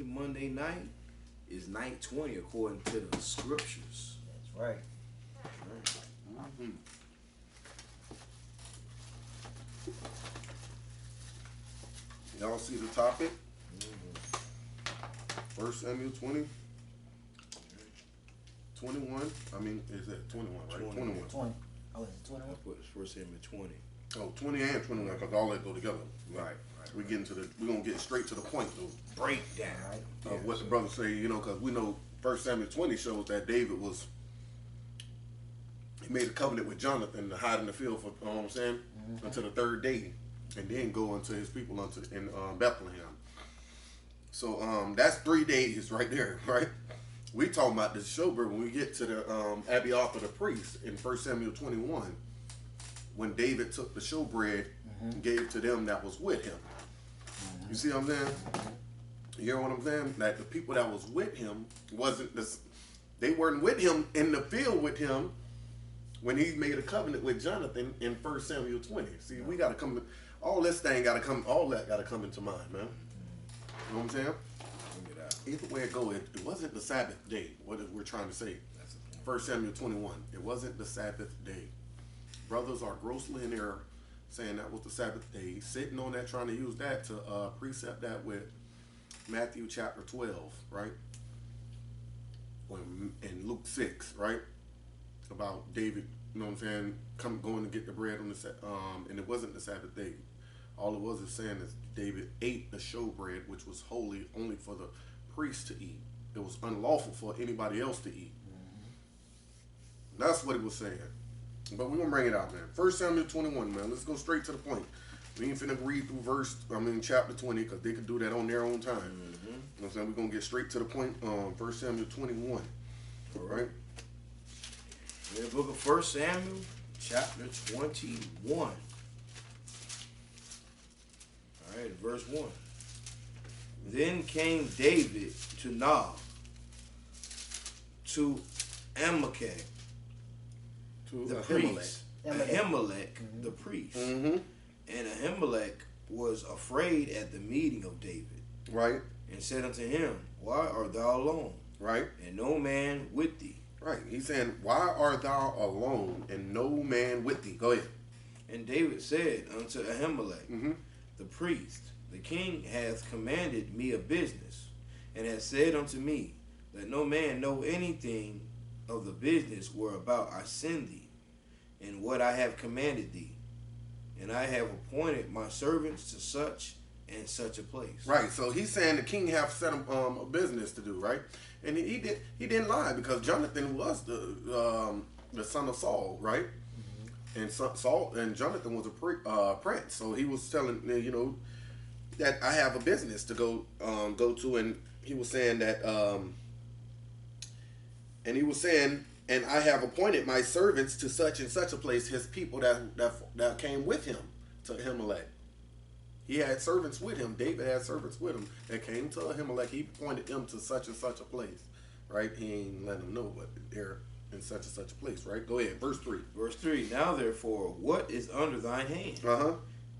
Monday night is night 20 according to the scriptures. That's right. Mm-hmm. Y'all see the topic? 1 Samuel 20, 21. I mean, is that 21, right? 21. 20. Oh, is it 21? I put 1 Samuel 20. Oh, 20 and 21, because all that go together. Right. We're gonna get straight to the point, though. Breakdown. Of what the brothers say, because we know 1 Samuel 20 shows that David he made a covenant with Jonathan to hide in the field for, you know what I'm saying, until the third day, and then go unto his people in Bethlehem. So that's 3 days right there, right? We talking about the showbread when we get to the Abiathar the priest in 1 Samuel 21, when David took the showbread and gave to them that was with him. You see what I'm saying? You hear what I'm saying? That the people that was with him they weren't with him in the field with him when he made a covenant with Jonathan in 1 Samuel 20. See, we gotta come. All that gotta come into mind, man. You know what I'm saying? Either way it go, it wasn't the Sabbath day. What we're trying to say. 1 Samuel 21. It wasn't the Sabbath day. Brothers are grossly in error saying that was the Sabbath day. Sitting on that, trying to use that to precept that with Matthew chapter 12, right? And Luke 6, right? About David, you know what I'm saying, going to get the bread on the and it wasn't the Sabbath day. All it was is saying is David ate the showbread, which was holy only for the priest to eat. It was unlawful for anybody else to eat. That's what it was saying. But we're going to bring it out, man. 1 Samuel 21, man. Let's go straight to the point. We ain't finna read through chapter 20, because they could do that on their own time. You know what I'm saying? We're going to get straight to the point. 1 Samuel 21. All right. In the book of 1 Samuel, chapter 21. All right, verse 1. Then came David to Nob, to Amalek, the priest, Ahimelech, the priest. And Ahimelech was afraid at the meeting of David. Right. And said unto him, Why art thou alone? Right. And no man with thee. Right. He's saying, Why art thou alone and no man with thee? Go ahead. And David said unto Ahimelech, the priest, The king hath commanded me a business, and hath said unto me, Let no man know anything of the business whereabout I send thee, and what I have commanded thee. And I have appointed my servants to such and such a place. Right. So he's saying the king have set him a business to do, right? And he didn't lie, because Jonathan was the son of Saul, right? And Saul and Jonathan was a prince, so he was telling that I have a business to go to, and he was saying that, and I have appointed my servants to such and such a place, his people that came with him to Ahimelech. He had servants with him. David had servants with him that came to Ahimelech. He pointed them to such and such a place, right? He ain't letting them know, but they're in such and such a place, right? Go ahead, verse 3. Verse 3, Now therefore, what is under thine hand? Uh-huh.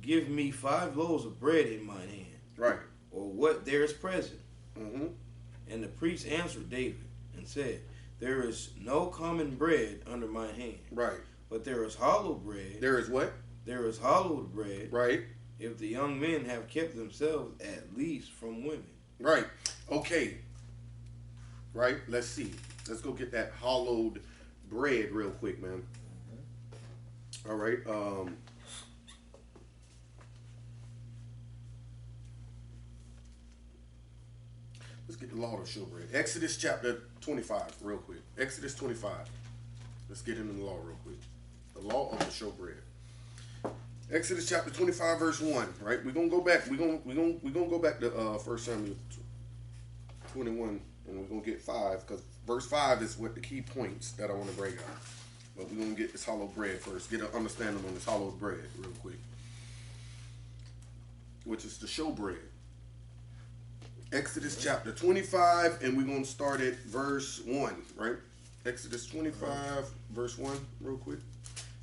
Give me 5 loaves of bread in mine hand. Right. Or what there is present. Mm-hmm. And the priest answered David and said, There is no common bread under my hand. Right. But there is hollow bread. There is what? There is hollowed bread. Right. If the young men have kept themselves at least from women. Right. Okay. Right. Let's see. Let's go get that hollowed bread real quick, man. All right. Let's get the law of showbread. Exodus chapter 25, real quick. Exodus 25. Let's get into the law real quick. The law of the showbread. Exodus chapter 25, verse 1. Right. We're gonna go back. We're gonna go back to 1 Samuel 21, and we're gonna get 5, because verse 5 is what the key points that I want to bring out. But we're gonna get this hollow bread first. Get an understanding on this hollow bread real quick, which is the showbread. Exodus chapter 25, and we're going to start at verse 1, right? Exodus 25, verse 1, real quick.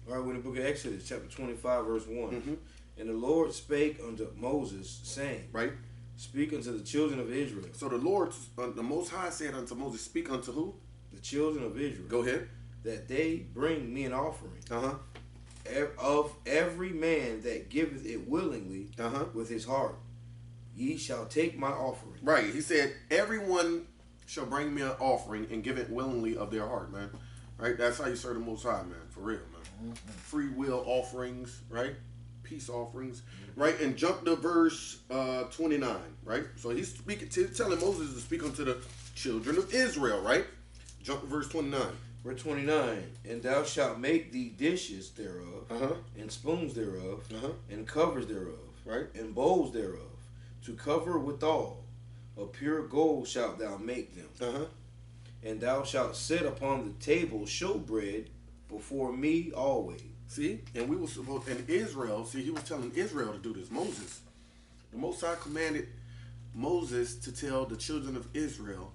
All right, we're in the book of Exodus, chapter 25, verse 1. And the Lord spake unto Moses, saying, Right. Speak unto the children of Israel. So the Lord, the Most High said unto Moses, speak unto who? The children of Israel. Go ahead. That they bring me an offering. Uh-huh. Of every man that giveth it willingly with his heart. Ye shall take my offering. Right. He said, everyone shall bring me an offering and give it willingly of their heart, man. Right? That's how you serve the Most High, man. For real, man. Free will offerings, right? Peace offerings, right? And jump to verse 29, right? So he's telling Moses to speak unto the children of Israel, right? Jump to verse 29. Verse 29, and thou shalt make thee dishes thereof, and spoons thereof, and covers thereof, right? And bowls thereof, to cover withal. Of pure gold shalt thou make them. And thou shalt set upon the table showbread before me always. See, and we were supposed, in Israel, see, he was telling Israel to do this. Moses, the Most High commanded Moses to tell the children of Israel,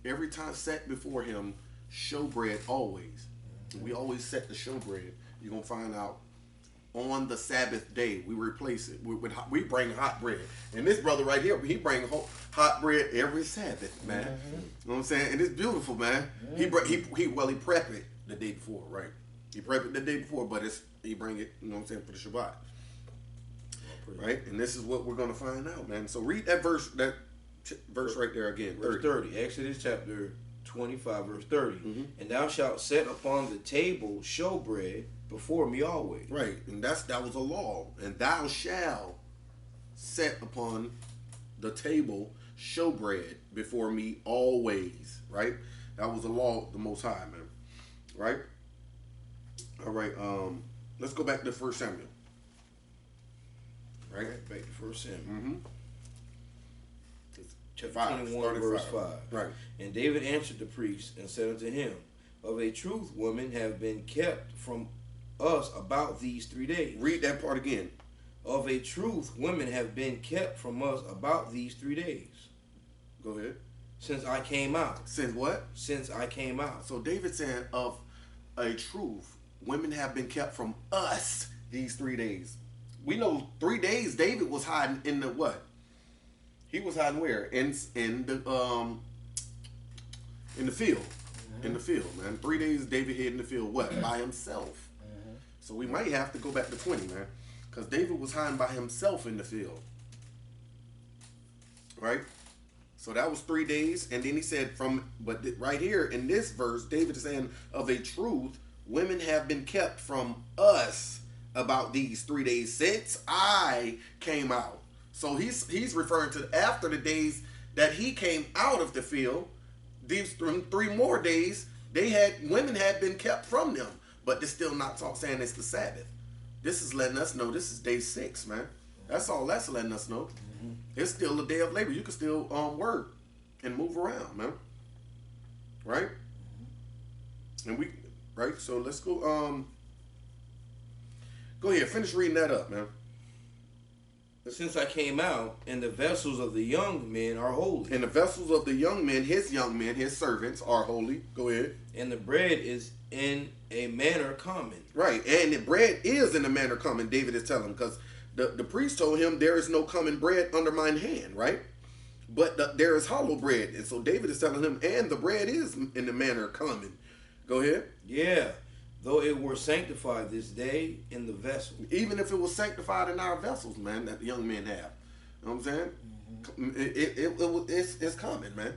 every time set before him, showbread always. We always set the showbread. You're going to find out on the Sabbath day, we replace it. We bring hot bread. And this brother right here, he bring hot bread every Sabbath, man. You know what I'm saying? And it's beautiful, man. He prep it the day before, right? He prep it the day before, but he bring it, you know what I'm saying, for the Shabbat. Right? And this is what we're going to find out, man. So read that verse right there again. Verse 30. Exodus chapter 25, verse 30. And thou shalt set upon the table showbread before me always. Right. And that was a law. And thou shalt set upon the table showbread before me always. Right? That was a law of the Most High, man. Right? All right. Let's go back to 1 Samuel. Right? Back to 1 Samuel. Chapter 5, 21, verse 5. Right. And David answered the priest and said unto him, of a truth, women have been kept from us about these 3 days. Read that part again. Of a truth, women have been kept from us about these 3 days. Go ahead. Since I came out. Since what? Since I came out. So David saying, of a truth, women have been kept from us these 3 days. We know 3 days David was hiding in the what? He was hiding where? In the field. In the field, man. 3 days David hid in the field. What? By himself. So we might have to go back to 20, man. Because David was hiding by himself in the field. Right? So that was 3 days. And then he said but right here in this verse, David is saying, of a truth, women have been kept from us about these 3 days since I came out. So he's referring to after the days that he came out of the field. These 3 more days, women had been kept from them, but they're still not saying it's the Sabbath. This is letting us know this is day 6, man. That's all that's letting us know. It's still a day of labor. You can still work and move around, man. Right? And right? So let's go. Go ahead, finish reading that up, man. Since I came out, and the vessels of the young men are holy. And the vessels of the young men, his servants, are holy. Go ahead. And the bread is in a manner common. Right, and the bread is in a manner common, David is telling him, because the priest told him, there is no common bread under mine hand, right? But there is hollow bread. And so David is telling him, and the bread is in the manner common. Go ahead. Yeah. Though it were sanctified this day in the vessel. Even if it was sanctified in our vessels, man, that the young men have. You know what I'm saying? It's common, man.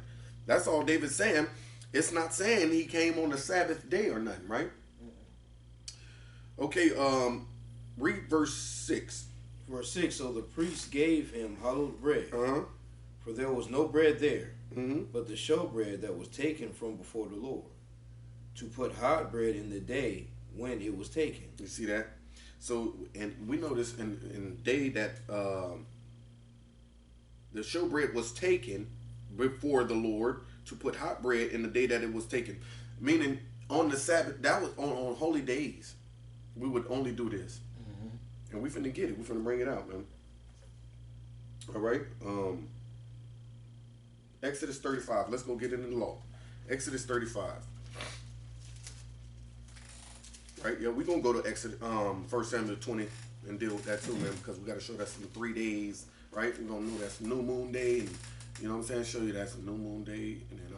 That's all David's saying. It's not saying he came on the Sabbath day or nothing, right? Okay, read verse 6. Verse 6, so the priest gave him hollowed bread. For there was no bread there, but the showbread that was taken from before the Lord, to put hot bread in the day when it was taken. You see that? So, and we know this in the day that the showbread was taken before the Lord, to put hot bread in the day that it was taken. Meaning, on the Sabbath, that was on holy days, we would only do this. And we finna get it. We finna bring it out, man. All right? Exodus 35. Let's go get it in the law. Exodus 35. Right? Yeah, we're going to go to Exodus, 1 Samuel 20 and deal with that too, man, because we got to show that some 3 days right? We're going to know that's new moon day. And, you know what I'm saying? Show you that's a new moon day. And then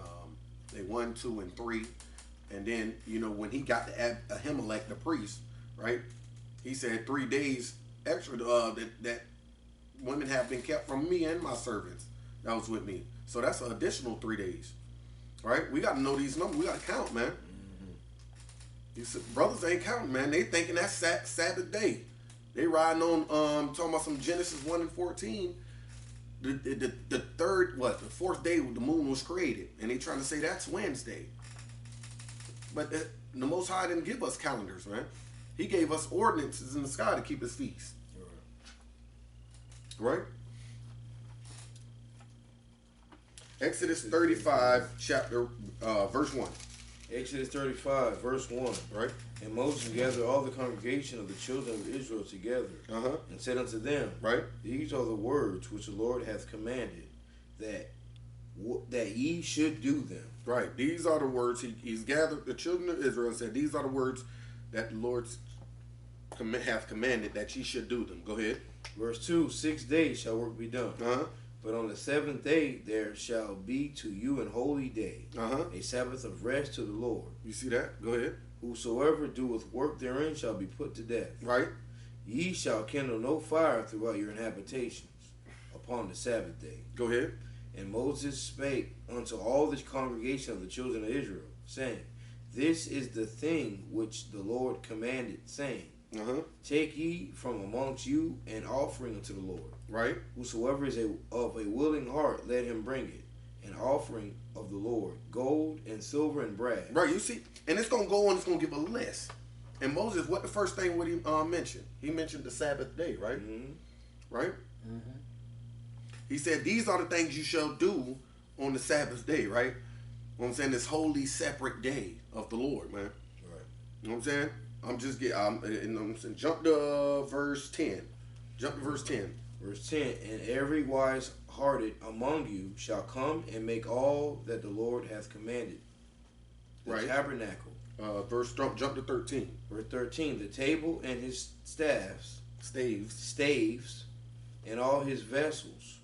day 1, 2, and 3. And then, you know, when he got to Ahimelech, the priest, right? He said 3 days extra that women have been kept from me and my servants that was with me. So that's an additional 3 days, right? We got to know these numbers. We got to count, man. These brothers ain't counting, man. They thinking that's Sabbath day. They riding on talking about some Genesis 1 and 14. The fourth day the moon was created, and they trying to say that's Wednesday. But the Most High didn't give us calendars, man. He gave us ordinances in the sky to keep his feast. Right? Exodus 35, verse 1. Exodus 35, verse 1. Right? And Moses gathered all the congregation of the children of Israel together, and said unto them, right? These are the words which the Lord hath commanded, that ye should do them. Right. These are the words he's gathered the children of Israel and said, these are the words that the Lord hath commanded that ye should do them. Go ahead. Verse 2, 6 days shall work be done. But on the 7th day there shall be to you an holy day, a Sabbath of rest to the Lord. You see that? Go ahead. Whosoever doeth work therein shall be put to death. Right. Ye shall kindle no fire throughout your habitations upon the Sabbath day. Go ahead. And Moses spake unto all the congregation of the children of Israel, saying, This is the thing which the Lord commanded, saying, Take ye from amongst you an offering unto the Lord. Right. Whosoever is of a willing heart, let him bring it. An offering of the Lord, gold and silver and brass. Right, you see, and it's going to go on, it's going to give a list. And Moses, what the first thing would he mention? He mentioned the Sabbath day, right? Right? He said, these are the things you shall do on the Sabbath day, right? You know what I'm saying? This holy, separate day of the Lord, man. Right. You know what I'm saying? I'm saying, jump to verse 10. Jump to verse 10. Verse 10, and every wise hearted among you shall come and make all that the Lord hath commanded. The tabernacle. Jump to 13. Verse 13, the table and his staves, and all his vessels,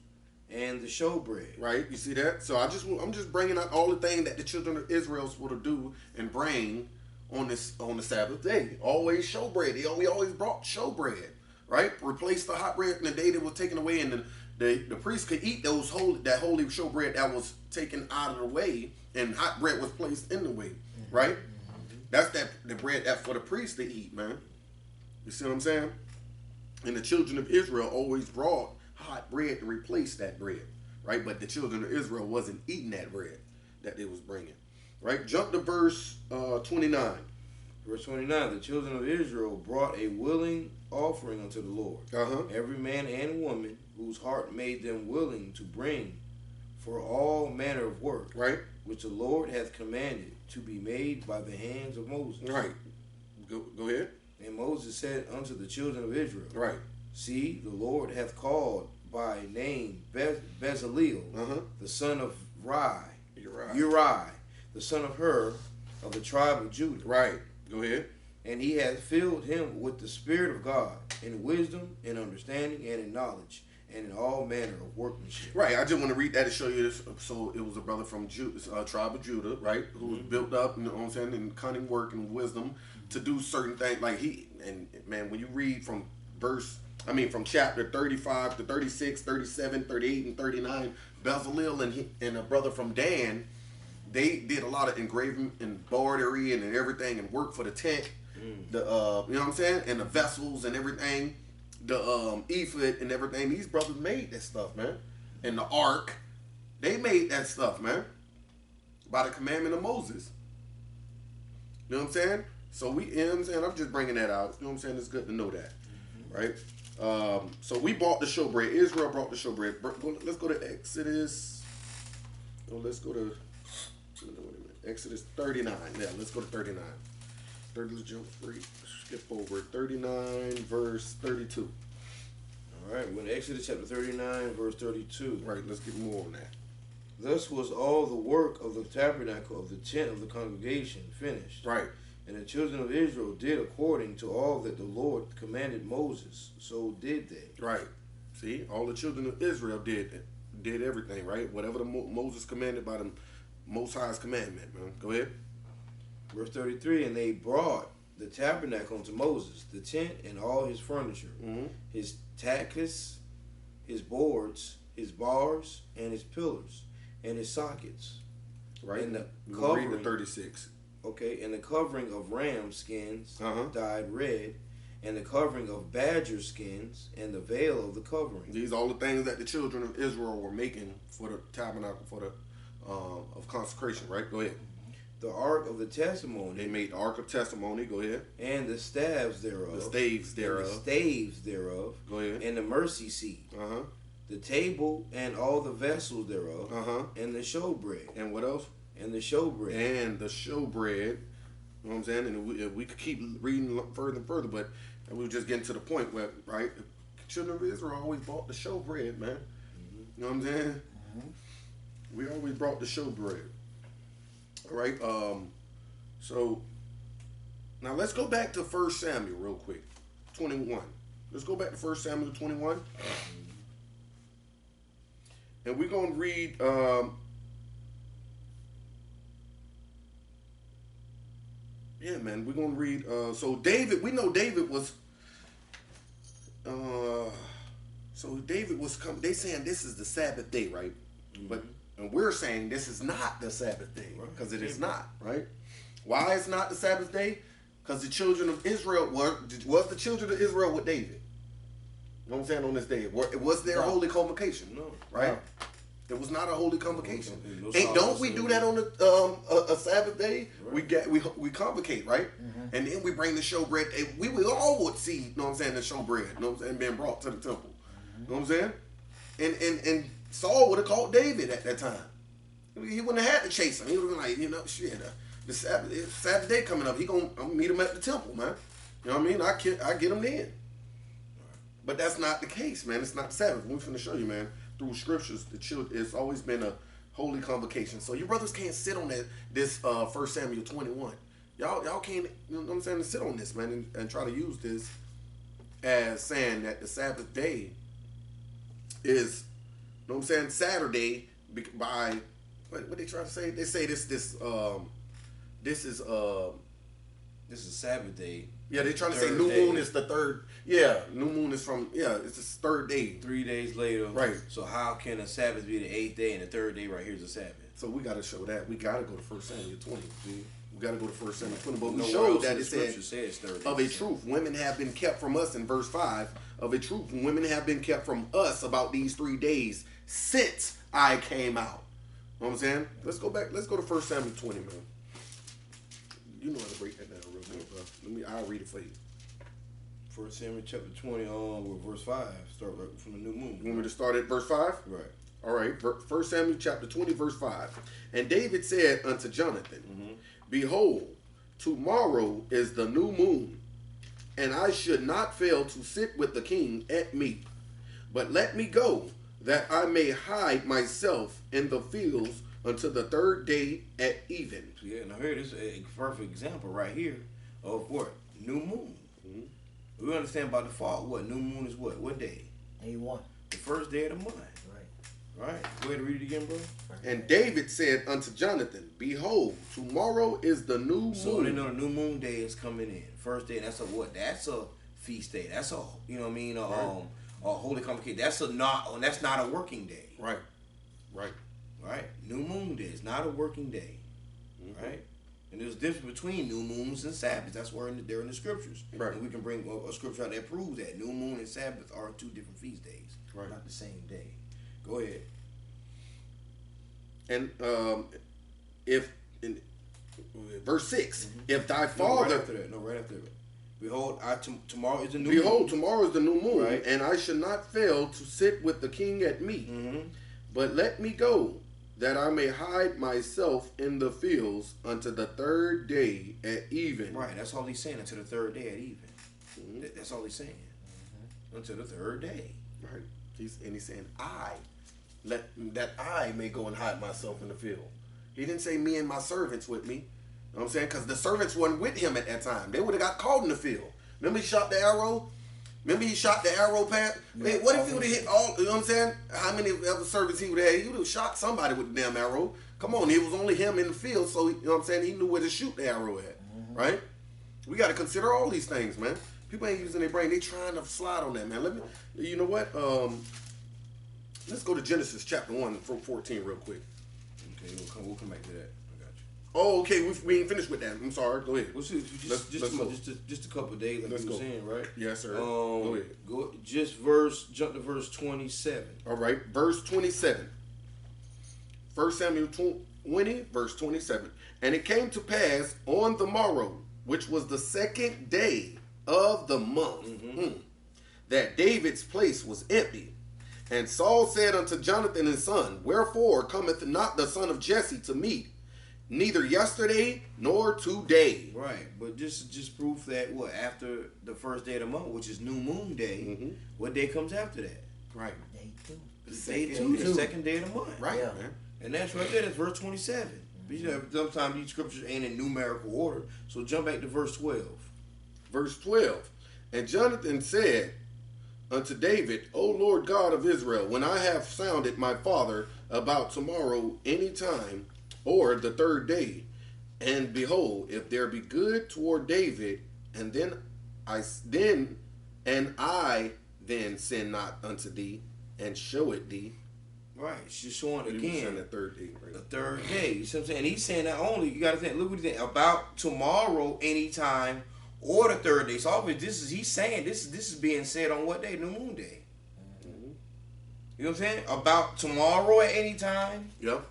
and the showbread. Right, you see that? So I'm just bringing out all the things that the children of Israel were to do and bring on the Sabbath day. Always showbread. We always brought showbread. Right? Replace the hot bread in the day that was taken away, and the priest could eat that holy showbread that was taken out of the way, and hot bread was placed in the way. Right? That's the bread that for the priest to eat, man. You see what I'm saying? And the children of Israel always brought hot bread to replace that bread. Right? But the children of Israel wasn't eating that bread that they was bringing. Right? Jump to verse 29. Verse 29, the children of Israel brought a willing offering unto the Lord. Every man and woman whose heart made them willing to bring for all manner of work, right, which the Lord hath commanded to be made by the hands of Moses. Right. Go ahead. And Moses said unto the children of Israel, right, See, the Lord hath called by name Bezaleel, the son of Uri, the son of Hur, of the tribe of Judah. Right. Go ahead. And he hath filled him with the Spirit of God, in wisdom, in understanding, and in knowledge, and in all manner of workmanship. Right. I just want to read that to show you this. So it was a brother from tribe of Judah, right, who was built up, you know what I'm saying, in cunning work and wisdom to do certain things. Like when you read from chapter 35 to 36, 37, 38, and 39, Bezaleel and a brother from Dan, they did a lot of engraving and embroidery and everything and work for the tent, you know what I'm saying, and the vessels and everything, the ephod and everything. These brothers made that stuff, man. And the ark, they made that stuff, man, by the commandment of Moses. You know what I'm saying? So you know what I'm saying? I'm just bringing that out. You know what I'm saying? It's good to know that, right? So we bought the showbread. Israel brought the showbread. Let's go to Exodus. Let's go to Exodus 39. Yeah, let's go to 39. Let's skip over 39, verse 32. All right, we're in Exodus chapter 39, verse 32. Right, let's get more on that. Thus was all the work of the tabernacle of the tent of the congregation finished. Right. And the children of Israel did according to all that the Lord commanded Moses. So did they. Right. See, all the children of Israel did everything, right? Whatever the Moses commanded by the Most High's commandment, man. Go ahead. Verse 33, and they brought the tabernacle unto Moses, the tent and all his furniture, his tachus, his boards, his bars, and his pillars, and his sockets. Right. And the covering. Read the 36. Okay, and the covering of ram skins dyed red, and the covering of badger skins, and the veil of the covering. These are all the things that the children of Israel were making for the tabernacle, for the of consecration, right? Go ahead. The ark of the testimony. They made the ark of testimony. Go ahead. And the staves thereof. The staves thereof. And the staves thereof. Go ahead. And the mercy seat. The table and all the vessels thereof. And the showbread. And what else? And the showbread. And the showbread. You know what I'm saying? And we could keep reading further and further, but we were just getting to the point where, right, the children of Israel always bought the showbread, man. You know what I'm saying? We always brought the showbread. All right. So now let's go back to 1 Samuel real quick. 21. Let's go back to 1 Samuel 21. And we're going to read yeah, man, we're going to read so David, we know David was coming. They saying this is the Sabbath day, right? But and we're saying this is not the Sabbath day, because it is not, right? Why it's not the Sabbath day? Because the children of Israel was the children of Israel with David. You know what I'm saying? On this day, it was their holy convocation, right? No. It was not a holy convocation. Don't we do that on a Sabbath day? Right. We convocate, right? And then we bring the showbread. We all would see, you know what I'm saying, the showbread, you know what I'm saying, being brought to the temple. You know what I'm saying? And Saul would have called David at that time. He wouldn't have had to chase him. He would have been like, you know, shit, the Sabbath day coming up. I'm gonna meet him at the temple, man. You know what I mean? I get him then. But that's not the case, man. It's not the Sabbath. We're finna show you, man. Through scriptures, it's always been a holy convocation. So you brothers can't sit on this 1 Samuel 21. Y'all can't, you know what I'm saying, sit on this, man, and try to use this as saying that the Sabbath day is, you know what I'm saying, Saturday by what they try to say? They say this is Sabbath day. Yeah, they trying to say new moon is the third. Yeah, new moon is from, it's the third day. 3 days later. Right. So how can a Sabbath be the 8th day and the third day right here is a Sabbath? So we got to show that. We got to go to 1 Samuel 20. We got to go to 1 Samuel 20. But we showed that it said, of a truth, women have been kept from us in verse 5. Of a truth, women have been kept from us about these 3 days since I came out. You know what I'm saying? Let's go back. Let's go to 1 Samuel 20, man. You know how to break that down real good, bro. I'll read it for you. 1 Samuel chapter 20 with verse 5. Start right from the new moon. You want me to start at verse 5? Right. All right. 1 Samuel chapter 20, verse 5. And David said unto Jonathan, Behold, tomorrow is the new moon, and I should not fail to sit with the king at meat. But let me go, that I may hide myself in the fields until the third day at even. Yeah, now here this is a perfect example right here of what? New moon. We understand by default what? New moon is what? What day? A1. The first day of the month. Right. Go ahead and read it again, bro. And David said unto Jonathan, Behold, tomorrow is the new moon. So they know the new moon day is coming in. First day, that's a what? That's a feast day. That's a, you know what I mean? A holy convocation. That's not a working day. Right. New moon day is not a working day. Right. And there's a difference between new moons and Sabbaths. That's where they're in the scriptures. Right. And we can bring a scripture out that proves that new moon and Sabbath are 2 different feast days. Right. Not the same day. Go ahead. And verse 6, if thy father... right after that. Behold, tomorrow is the new moon. Behold, moon. Tomorrow is the new moon, right. And I should not fail to sit with the king at meat. But let me go, that I may hide myself in the fields unto the third day at even. Right, that's all he's saying, until the third day at even. That's all he's saying. Until the third day. Right. He's saying, that I may go and hide myself in the field. He didn't say me and my servants with me. You know what I'm saying? Because the servants weren't with him at that time. They would have got caught in the field. Remember he shot the arrow Remember he shot the arrow past? Man, what if he would have hit all, you know what I'm saying? How many other servants he would have had? He would have shot somebody with the damn arrow. Come on, it was only him in the field, so, you know what I'm saying? He knew where to shoot the arrow at, right? We got to consider all these things, man. People ain't using their brain. They trying to slide on that, man. You know what? Let's go to Genesis chapter 1 from 14 real quick. Okay, we'll come back to that. I got you. Oh, okay. We ain't finished with that. I'm sorry. Go ahead. Let's just a couple of days, like you were saying, right? Yes, sir. Go ahead. Jump to verse 27. All right, verse 27. 1 Samuel 20, verse 27. And it came to pass on the morrow, which was the second day of the month, that David's place was empty. And Saul said unto Jonathan his son, Wherefore cometh not the son of Jesse to meet, neither yesterday nor today? Right, but just proof that after the first day of the month, which is New Moon Day, what day comes after that? Right. Day 2. Day 2, the second day of the month. Right, man. And that's right there. That's verse 27. But you know, sometimes these scriptures ain't in numerical order. So jump back to verse 12. Verse 12. And Jonathan said unto David, O Lord God of Israel, when I have sounded my father about tomorrow any time, or the third day, and behold, if there be good toward David, and I sin not unto thee, and show it thee. Right, she's showing again. The third day. Right? The third day. You see what I'm saying? And he's saying not only, you got to think, look what he's saying, about tomorrow, anytime, or the third day. So obviously he's saying this is being said on what day? New Moon Day. You know what I'm saying? About tomorrow at any time. Yep.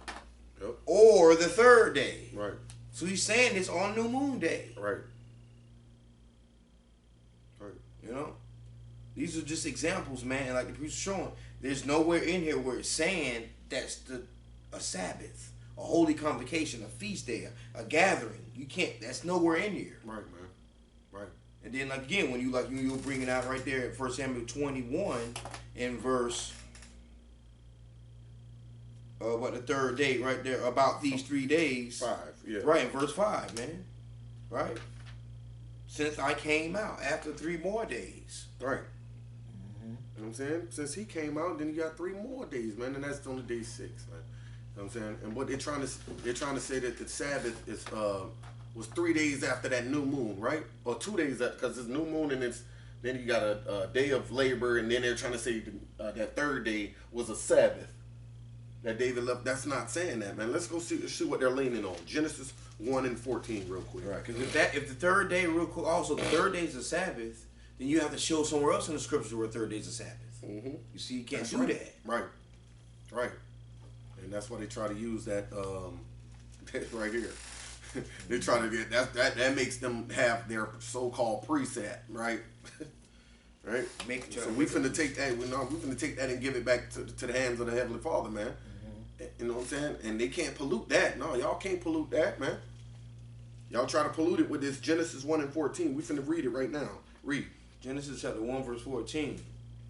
Or the third day. Right. So he's saying this on New Moon Day. Right. You know? These are just examples, man. And like the preacher's showing, there's nowhere in here where it's saying that's a Sabbath, a holy convocation, a feast day, a gathering. You can't. That's nowhere in here. Right, man. Right. And then like again, when you were bringing out right there at 1 Samuel 21 in verse, the third day right there about these 3 days. 5. Yeah. Right in verse 5, man. Right. Since I came out after 3 more days. Right. You know what I'm saying? Since he came out, then you got 3 more days, man, and that's only day 6, man. You know what I'm saying? And what they're trying to say that the Sabbath is was 3 days after that new moon, right? Or 2 days after, because it's new moon and then you got a day of labor, and then they're trying to say that third day was a Sabbath that David left. That's not saying that, man. Let's go see what they're leaning on. Genesis 1 and 14 real quick. Right, because if the third day real quick, also the third day is a Sabbath, then you have to show somewhere else in the scriptures where third day is a Sabbath. You see, you can't do that. Right. And that's why they try to use that right here. They try to get that makes them have their so-called preset, right? Right. So we finna take that. We finna take that and give it back to the hands of the Heavenly Father, man. You know what I'm saying? And they can't pollute that. No, y'all can't pollute that, man. Y'all try to pollute it with this Genesis 1 and 14. We finna read it right now. Read. Genesis chapter 1 verse 14.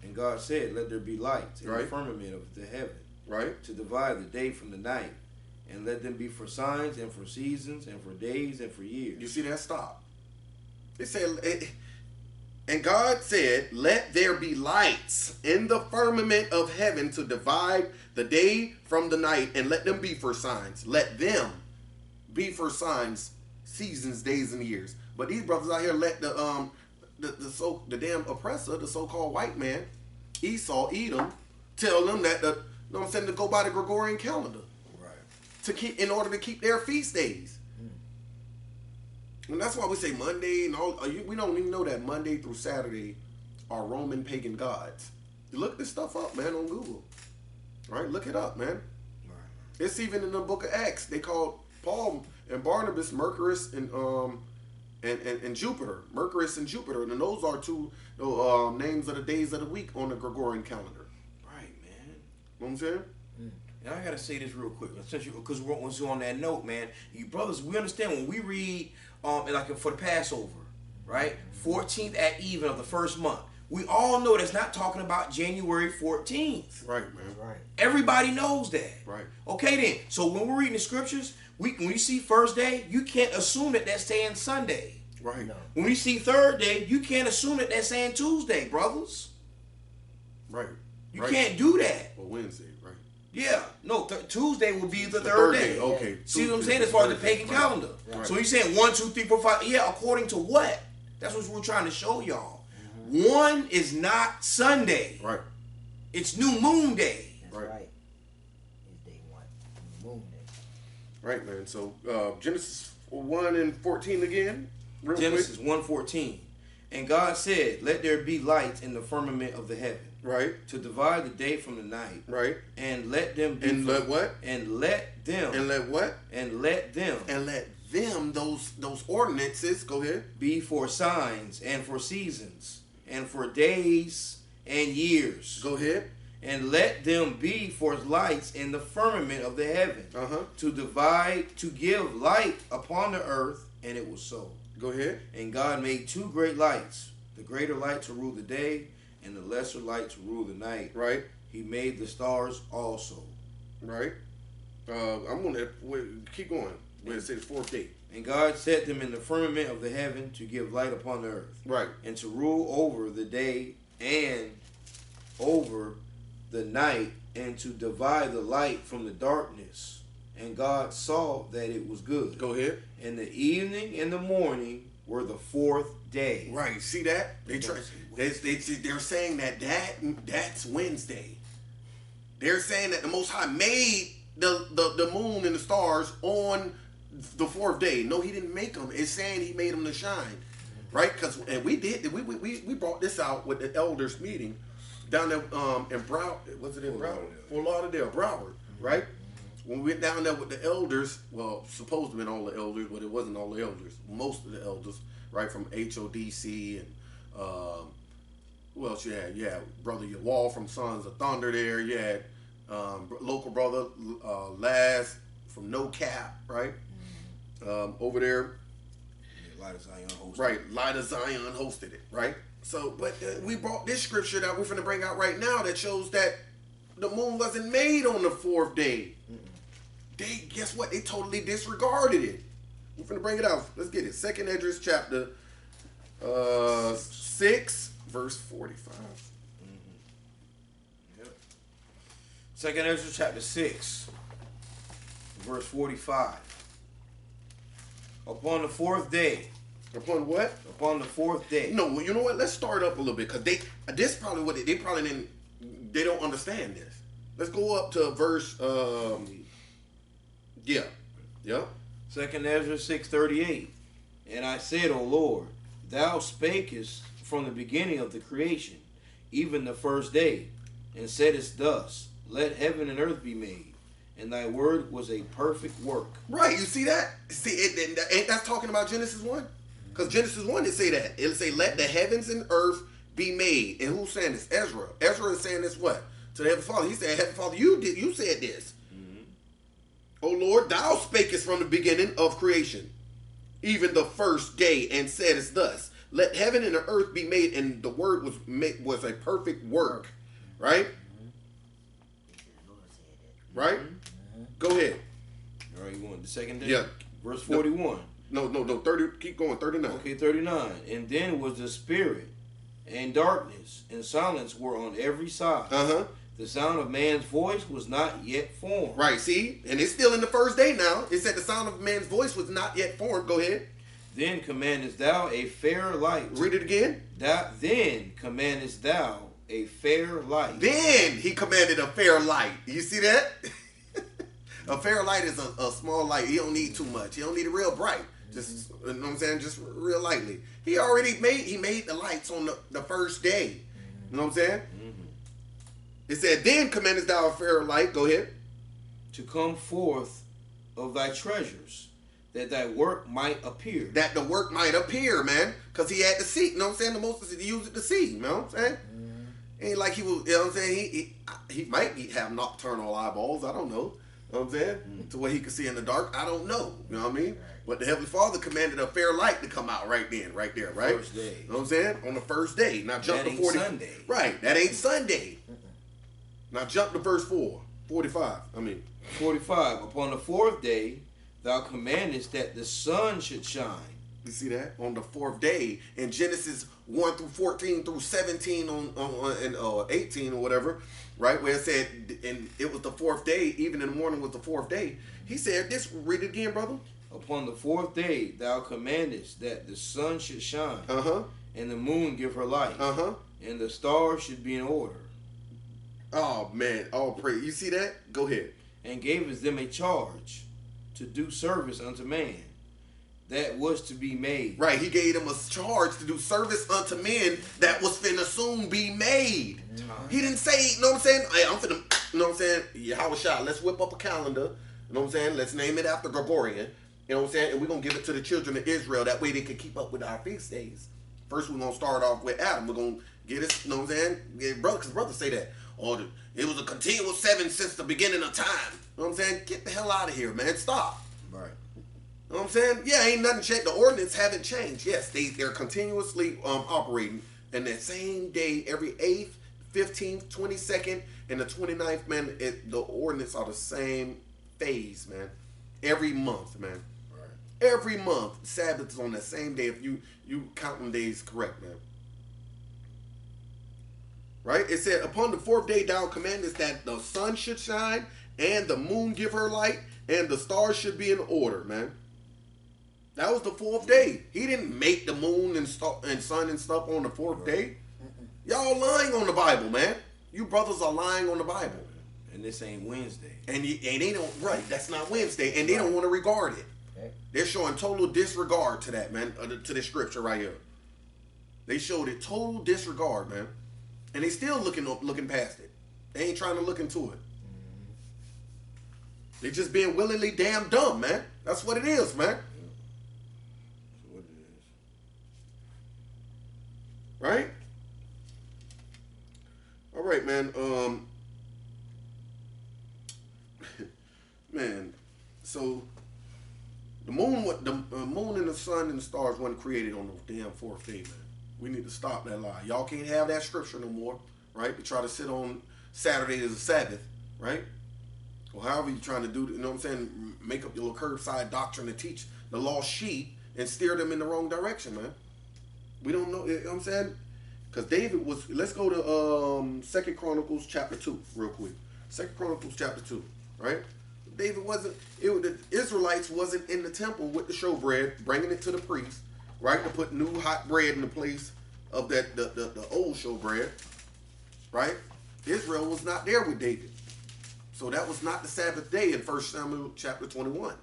And God said, let there be lights in the firmament of the heaven. Right. To divide the day from the night. And let them be for signs and for seasons and for days and for years. You see that? Stop. It said, and God said, let there be lights in the firmament of heaven to divide the day from the night, and let them be for signs. Let them be for signs, seasons, days, and years. But these brothers out here let the damn oppressor, the so-called white man, Esau, Edom, tell them that you know what I'm saying, to go by the Gregorian calendar. In order to keep their feast days. And that's why we say Monday and all. We don't even know that Monday through Saturday are Roman pagan gods. You look this stuff up, man, on Google. Right? Look it up, man. It's even in the book of Acts. They called Paul and Barnabas Mercurius and Jupiter. Mercurius and Jupiter. And those are two names of the days of the week on the Gregorian calendar. Right, man. You know what I'm saying? And I gotta say this real quick, because we're on that note, man. You brothers, we understand when we read, like for the Passover, right? 14th at even of the first month. We all know that's not talking about January 14th. Right, man. Right. Everybody knows that. Right. Okay, then. So when we're reading the scriptures, when you see first day, you can't assume that that's saying Sunday. Right. No. When we see third day, you can't assume that that's saying Tuesday, brothers. Right. You Right. can't do that. Or Wednesday, right? Yeah. No, Tuesday will be the The third day. Okay. See what I'm Tuesday, saying? As far as the Thursday, pagan right. calendar. Right. So he's saying 1, 2, 3, 4, 5. Yeah, according to what? That's what we're trying to show y'all. One is not Sunday. Right. It's New Moon Day. That's Right. right. It's day 1. The moon day. Right, man. So Genesis 1 and 14 again. Real Genesis quick. 1:14. And God said, let there be light in the firmament of the heaven, Right. to divide the day from the night, Right. and let them be And let what? and let them And let what? and let them And let them those ordinances. Go ahead. be for signs and for seasons and for days and years. Go ahead. And let them be for lights in the firmament of the heaven, to divide, to give light upon the earth. And it was so. Go ahead. And God made 2 great lights, the greater light to rule the day, and the lesser light to rule the night. Right. He made the stars also. Right. I'm gonna keep going. Where it says 4th day. And God set them in the firmament of the heaven to give light upon the earth, Right. and to rule over the day and over the night, and to divide the light from the darkness. And God saw that it was good. Go ahead. And the evening and the morning were the 4th day. Right. See that? They're saying that's Wednesday. They're saying that the Most High made the moon and the stars on the 4th day. No, he didn't make them. It's saying he made them to shine. Right? We brought this out with the elders meeting down there in Broward. Was it in Broward? Fort Lauderdale, Broward. Right? When we went down there with the elders, well, supposed to have been all the elders, but it wasn't all the elders. Most of the elders, right, from HODC and who else you had? You had Brother Yawal from Sons of Thunder there. You had local brother Laz from No Cap, right? Over there. Yeah, Light of Zion hosted. Right, Light of Zion hosted it, right? So, but we brought this scripture that we're going to bring out right now that shows that the moon wasn't made on the 4th day. They, guess what? They totally disregarded it. We're going to bring it out. Let's get it. 2nd Esdras chapter 6, verse 45. Yep. 2nd Ezra chapter 6, verse 45. Upon the 4th day. Upon what? Upon the 4th day. No, you know what? Let's start up a little bit because this probably what they probably didn't. They don't understand this. Let's go up to verse. Yeah. 2nd Ezra 6:38. And I said, O Lord, thou spakest from the beginning of the creation, even the 1st day, and saidest thus, let heaven and earth be made. And thy word was a perfect work. Right, you see that? See, ain't that talking about Genesis 1? Because Genesis 1, it say that. It'll say, let the heavens and earth be made. And who's saying this? Ezra. Ezra is saying this what? To the Heavenly Father. He said, Heavenly Father, you said this. O Lord, thou spakest from the beginning of creation, even the 1st day, and saidest thus, let heaven and the earth be made, and the word was a perfect work. Right? Right? Go ahead. All right, you want the 2nd day? Yeah. Verse 41. No, 30, keep going, 39. Okay, 39. And then was the spirit, and darkness, and silence were on every side. The sound of man's voice was not yet formed. Right, see? And it's still in the 1st day now. It said the sound of man's voice was not yet formed. Go ahead. Then commandest thou a fair light. Read it again. Then commandest thou a fair light. Then he commanded a fair light. You see that? A fair light is a small light. You don't need too much. You don't need it real bright. Just, you know what I'm saying? Just real lightly. He made the lights on the 1st day. You know what I'm saying? It said, then commandest thou a fair light. Go ahead. To come forth of thy treasures, that thy work might appear. That the work might appear, man. Because he had to see. You know what I'm saying? The Moses, he used it to see. You know what I'm saying? Ain't like he was, you know what I'm saying? He might have nocturnal eyeballs. I don't know. You know what I'm saying? To where he could see in the dark. I don't know. You know what I mean? But the Heavenly Father commanded a fair light to come out right there, right? 1st day. You know what I'm saying? On the 1st day. Now jump That to ain't 40. Sunday. Right. That ain't Sunday. Now jump to verse 45. 45. Upon the 4th day, thou commandest that the sun should shine You see that? On the 4th day. In Genesis 1 through 14 through 17 and 18 or whatever, right? Where it said, and it was the 4th day, even in the morning was the 4th day. He said this, read it again, brother. Upon the 4th day thou commandest that the sun should shine, and the moon give her light, and the stars should be in order. Oh, man. Oh, pray. You see that? Go ahead. And gavest them a charge to do service unto man that was to be made. Right, he gave them a charge to do service unto men that was finna soon be made. He didn't say, you know what I'm saying? Hey, I'm finna, you know what I'm saying? Yahweh Shah, let's whip up a calendar. You know what I'm saying? Let's name it after Gregorian. You know what I'm saying? And we're going to give it to the children of Israel. That way they can keep up with our feast days. First, we're going to start off with Adam. We're going to get it, you know what I'm saying? Yeah, brother, because brothers say that. Oh, it was a continual 7 since the beginning of time. You know what I'm saying? Get the hell out of here, man. Stop. Right. You know what I'm saying? Yeah, ain't nothing changed. The ordinance haven't changed. Yes, they're continuously operating. And that same day, every 8th, 15th, 22nd, and the 29th, man, the ordinance are the same phase, man. Every month, man. Right. Every month, Sabbath is on that same day if you counting days correct, man. Right? It said, upon the 4th day thou commandest that the sun should shine, and the moon give her light, and the stars should be in order, man. That was the 4th day. He didn't make the moon and sun and stuff on the 4th day. Y'all lying on the Bible, man. You brothers are lying on the Bible. And this ain't Wednesday. And they don't, right, that's not Wednesday. And they don't want to regard it. Okay. They're showing total disregard to that, man, to this scripture right here. They showed it total disregard, man. And they still looking past it. They ain't trying to look into it. They just being willingly damn dumb, man. That's what it is, man. Right? All right, man. Man, so the moon and the sun and the stars weren't created on the damn 4th day, man. We need to stop that lie. Y'all can't have that scripture no more, right? To try to sit on Saturday as a Sabbath, right? Or however you're trying to do, you know what I'm saying? Make up your little curbside doctrine to teach the lost sheep and steer them in the wrong direction, man. We don't know, you know what I'm saying? Because David was, let's go to 2 Chronicles chapter 2 real quick. 2 Chronicles chapter 2, right? David wasn't, the Israelites wasn't in the temple with the showbread, bringing it to the priest, right? To put new hot bread in the place of that the old showbread, right? Israel was not there with David. So that was not the Sabbath day in 1 Samuel chapter 21,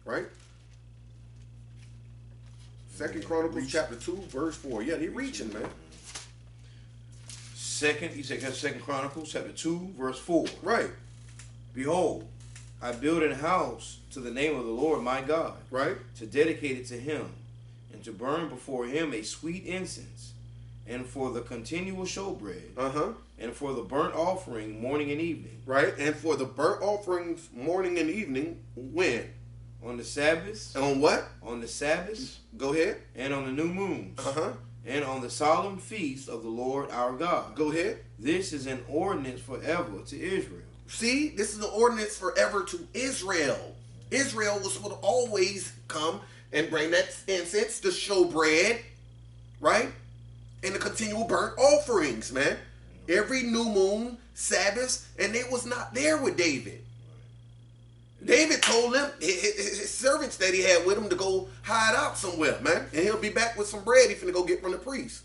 right? 2 Chronicles chapter 2, verse 4. Yeah, they reaching, man. You said 2 Chronicles chapter 2, verse 4. Right. Behold, I build an house to the name of the Lord my God. Right. To dedicate it to him, and to burn before him a sweet incense, and for the continual showbread, and for the burnt offering morning and evening. Right. And for the burnt offerings morning and evening, when? On the Sabbaths. On what? On the Sabbaths. Go ahead. And on the new moons. And on the solemn feast of the Lord our God. Go ahead. This is an ordinance forever to Israel. See, this is an ordinance forever to Israel. Israel was supposed to always come and bring that incense, the showbread, right? And the continual burnt offerings, man. Every new moon, Sabbaths, and they was not there with David. David told them, his servants that he had with him, to go hide out somewhere, man. And he'll be back with some bread he's finna go get from the priest.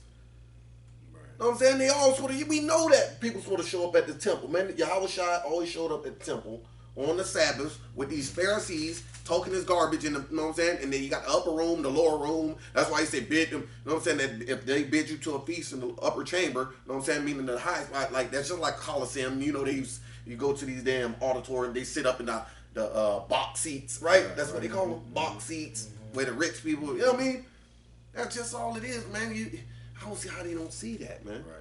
Right. You know what I'm saying? They all sort of, we know that people sort of show up at the temple, man. Yahweh Shai always showed up at the temple on the Sabbath with these Pharisees talking his garbage in the, you know what I'm saying? And then you got the upper room, the lower room. That's why he said bid them, you know what I'm saying? That if they bid you to a feast in the upper chamber, you know what I'm saying? Meaning the high, like that's just like Coliseum. You know, you go to these damn auditorium, they sit up in the box seats, right? That's what they call them, box seats, where the rich people, you know what I mean? That's just all it is, man. I don't see how they don't see that, man. Right.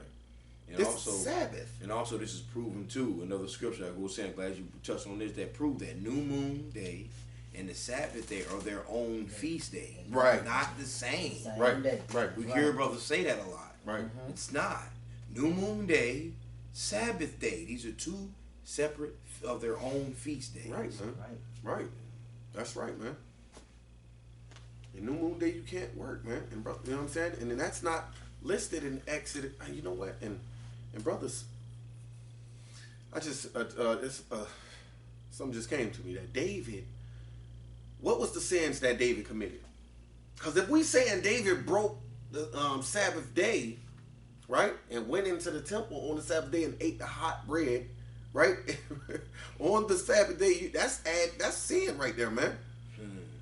And this also, is Sabbath. And also, this is proven too. Another scripture I was saying, glad you touched on this, that prove that new moon day and the Sabbath day are their own feast day. Right. Not the same. Right. Day. Right. We hear brothers say that a lot. Right. It's not. New moon day, Sabbath day. These are two separate of their own feast days. Right, man. Right. That's right, man. And new moon day you can't work, man. And bro, you know what I'm saying? And then that's not listed in Exodus. You know what? And brothers, I just something just came to me that David. What was the sins that David committed? Because if we saying David broke the Sabbath day, right, and went into the temple on the Sabbath day and ate the hot bread, right, on the Sabbath day, that's sin right there, man.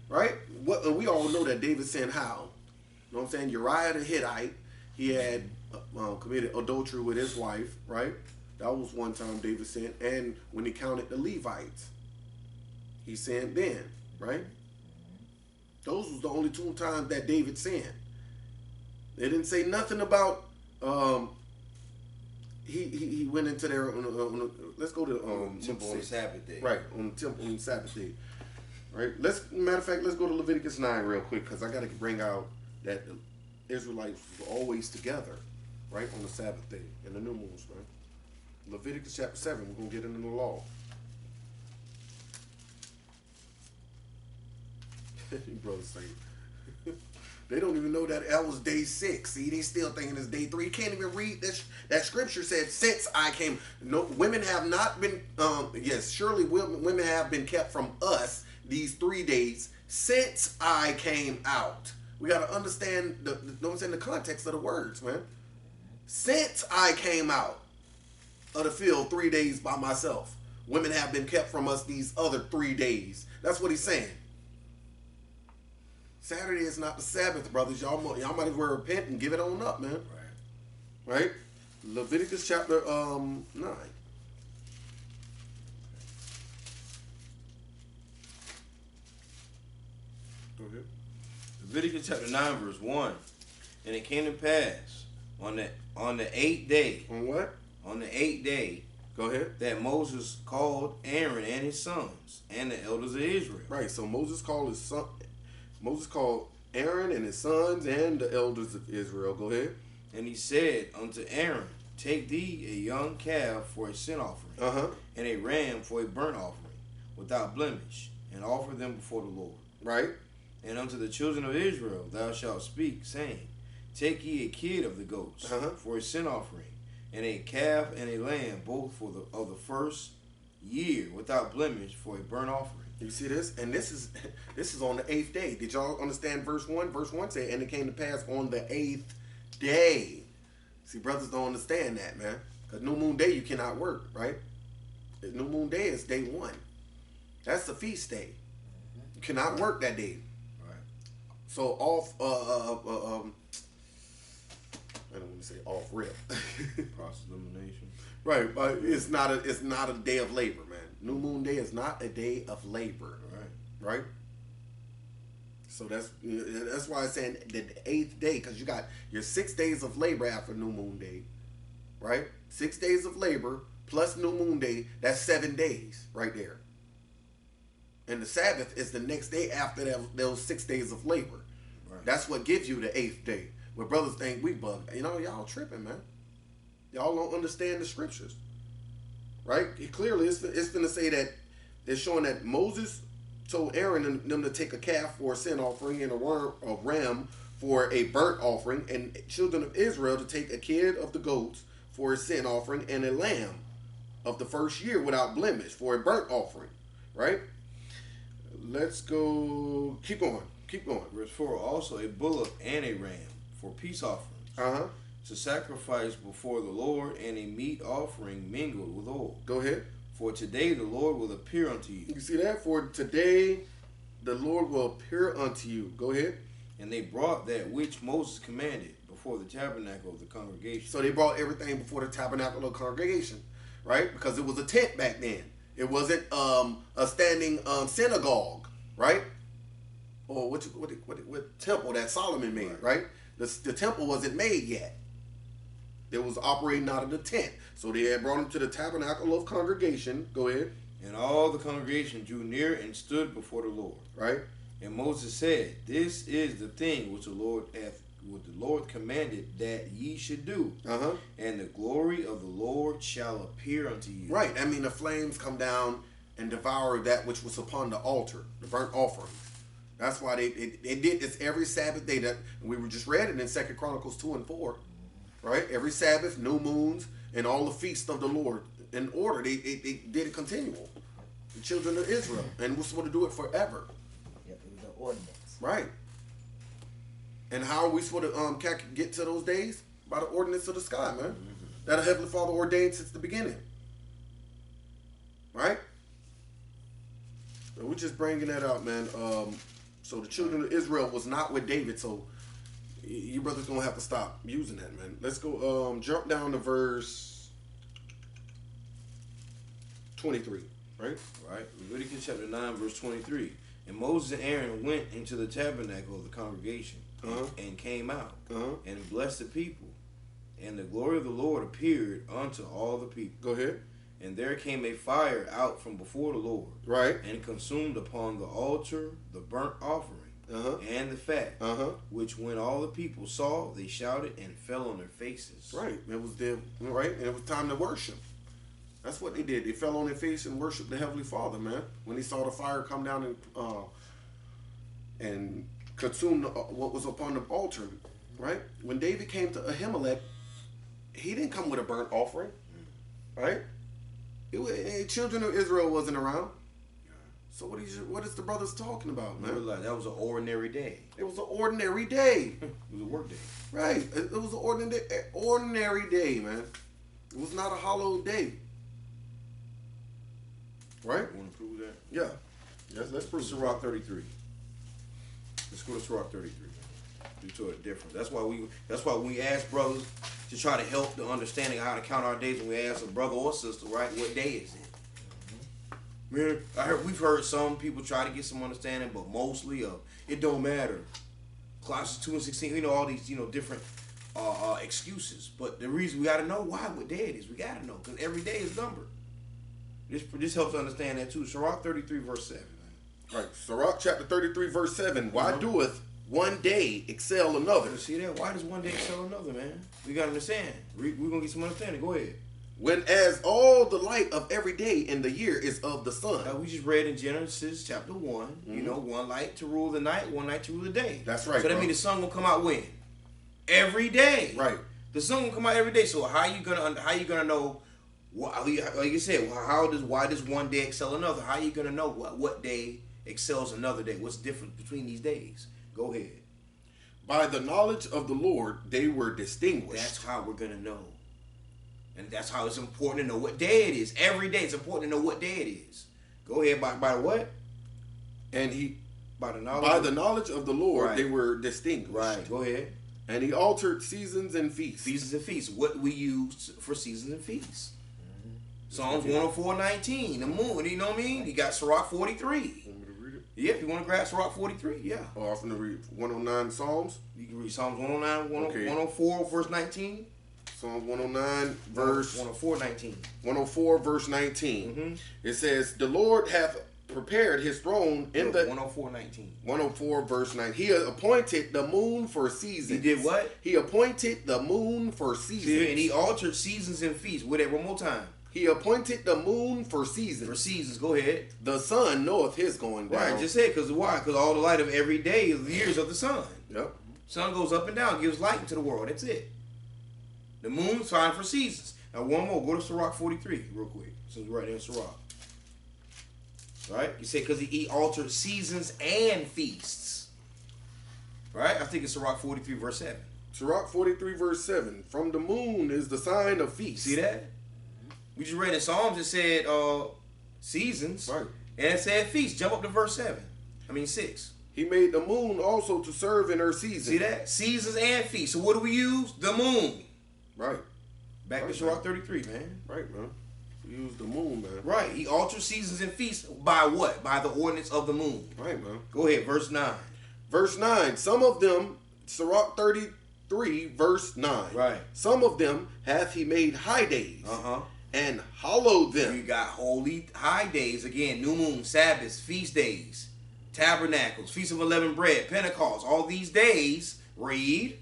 Right? We all know that David sinned how? You know what I'm saying? Uriah the Hittite, he had committed adultery with his wife, right? That was one time David sinned. And when he counted the Levites, he sinned then, right? Those was the only 2 times that David sinned. They didn't say nothing about he went into there let's go to temple on the Sabbath day. Right, on the temple on the Sabbath day. Right. Matter of fact, let's go to Leviticus 9 real quick, because I got to bring out that the Israelites were always together, right, on the Sabbath day and the new moons, right? Leviticus chapter 7, we're going to get into the law. You brothers say, they don't even know that was day 6. See, they still thinking it's day 3. You can't even read this. That scripture said, since I came. No, women have not been, yes, surely women have been kept from us these 3 days since I came out. We got to understand the context of the words, man. Since I came out of the field 3 days by myself, women have been kept from us these other 3 days. That's what he's saying. Saturday is not the Sabbath, brothers. Y'all might as well repent and give it on up, man. Right? Leviticus chapter 9. Go ahead. Leviticus chapter 9, verse 1. And it came to pass on the 8th day. On what? On the 8th day. Go ahead. That Moses called Aaron and his sons and the elders of Israel. Right. So Moses called Aaron and his sons and the elders of Israel. Go ahead. And he said unto Aaron, take thee a young calf for a sin offering, and a ram for a burnt offering, without blemish, and offer them before the Lord. Right. And unto the children of Israel thou shalt speak, saying, take ye a kid of the goats for a sin offering, and a calf and a lamb, both of the first year, without blemish, for a burnt offering. You see this? And this is on the 8th day. Did y'all understand verse 1? Verse 1 said, and it came to pass on the 8th day. See, brothers don't understand that, man. Because new moon day, you cannot work, right? New moon day is day 1. That's the feast day. You cannot work that day. Right. So off, I don't want to say off rip. Cross elimination. Right, but it's not a day of labor, man. New moon day is not a day of labor. Right? So that's why I'm saying the 8th day, because you got your 6 days of labor after new moon day, right? 6 days of labor plus new moon day, that's 7 days right there. And the Sabbath is the next day after those 6 days of labor. Right. That's what gives you the 8th day. Where brothers think we bug. Y'all tripping, man. Y'all don't understand the scriptures. Right? Clearly, it's going to say that it's showing that Moses told Aaron and them to take a calf for a sin offering and a ram for a burnt offering, and children of Israel to take a kid of the goats for a sin offering and a lamb of the first year without blemish for a burnt offering. Right? Let's go. Keep going. Verse 4, also a bullock and a ram for peace offerings. To sacrifice before the Lord, and a meat offering mingled with oil. Go ahead. For today the Lord will appear unto you. You see that? For today the Lord will appear unto you. Go ahead. And they brought that which Moses commanded before the tabernacle of the congregation. So they brought everything before the tabernacle of the congregation, right? Because it was a tent back then. It wasn't a standing synagogue, right? Or what temple that Solomon made, right? The temple wasn't made yet. It was operating out of the tent. So they had brought him to the tabernacle of congregation. Go ahead. And all the congregation drew near and stood before the Lord. Right. And Moses said, this is the thing which the Lord commanded that ye should do. And the glory of the Lord shall appear unto you. Right. I mean, the flames come down and devour that which was upon the altar, the burnt offering. That's why they did this every Sabbath day. That we were just read it in 2 Chronicles 2 and 4, right? Every Sabbath, new moons, and all the feasts of the Lord in order. They did it continual. The children of Israel, and we're supposed to do it forever. Yep, it was an ordinance. Right. And how are we supposed to get to those days? By the ordinance of the sky, man. That a Heavenly Father ordained since the beginning. Right? So we're just bringing that out, man. So the children of Israel was not with David, so you brothers gonna have to stop using that, man. Let's go jump down to verse 23, right? Right. Leviticus chapter 9, verse 23. And Moses and Aaron went into the tabernacle of the congregation and came out and blessed the people. And the glory of the Lord appeared unto all the people. Go ahead. And there came a fire out from before the Lord, Right. and consumed upon the altar the burnt offering and the fat, which when all the people saw, they shouted and fell on their faces. Right. It was them, right? And it was time to worship. That's what they did. They fell on their face and worshiped the Heavenly Father, man. When they saw the fire come down and consume what was upon the altar, right? When David came to Ahimelech, he didn't come with a burnt offering, right? Children of Israel wasn't around. So what is the brothers talking about, man? Like, that was an ordinary day. It was an ordinary day. It was a work day. Right. It was an ordinary day, man. It was not a hallowed day. Right? You want to prove that? Yeah. Yes, let's prove Sirach 33. Let's go to Sirach 33. Do to it different. That's why we ask brothers to try to help the understanding of how to count our days. When we ask a brother or sister, right, what day is it? Man, we've heard some people try to get some understanding, but mostly it don't matter. Colossians 2 and 16, all these different excuses. But the reason we got to know what day it is, we got to know, because every day is numbered. This helps understand that too. Sirach 33 verse 7. Right. Sirach chapter 33 verse 7. Why doeth one day excel another? You see that? Why does one day excel another, man? We got to understand. We're going to get some understanding. Go ahead. When as all the light of every day in the year is of the sun. We just read in Genesis chapter 1, one light to rule the night, one night to rule the day. That's right. So that means the sun will come out when? Every day. Right. The sun will come out every day. So how you gonna know? Like you said, why does one day excel another? How you gonna know what day excels another day? What's different between these days? Go ahead. By the knowledge of the Lord, they were distinguished. That's how we're gonna know. And that's how it's important to know what day it is. Every day it's important to know what day it is. Go ahead. By what? And by the knowledge of the Lord, they were distinguished. Right. Go ahead. And he altered seasons and feasts. Seasons and feasts. What we use for seasons and feasts. Psalms 104:19. The moon. You know what I mean? You got Sirach 43. Want me to read it? Yeah, if you want to grab Sirach 43, yeah. Oh, I'm going to read 109 Psalms. You can read Psalms 109, 104 verse 19. Psalms 109 verse 104:19. 104 verse 19. It says, "The Lord hath prepared his throne in the 104:19. 104 verse 9. He appointed the moon for seasons." He did what? He appointed the moon for seasons. See, and he altered seasons and feasts. With it one more time. He appointed the moon for seasons. For seasons, go ahead. The sun knoweth his going down. Right, just said, because why? Because all the light of every day is the years of the sun. Yep. Sun goes up and down, gives light into the world. That's it. The moon's fine for seasons. Now one more. Go to Sirach 43 real quick. Since we're right there in Sirach. Right? You say because he altered seasons and feasts. Right? I think it's Sirach 43 verse 7. Sirach 43 verse 7. From the moon is the sign of feast. See that? We just read in Psalms, it said seasons. Right. And it said feast. Jump up to verse 6. He made the moon also to serve in her season. See that? Seasons and feasts. So what do we use? The moon. Right. Back to Sirach 33, man. Right, man. We use the moon, man. Right. He altered seasons and feasts by what? By the ordinance of the moon. Right, man. Go ahead, verse 9. Verse 9. Some of them, Sirach 33, verse 9. Right. Some of them hath he made high days. And hallowed them. You got holy high days, again, new moon, Sabbaths, feast days, tabernacles, feast of unleavened bread, Pentecost, all these days, read.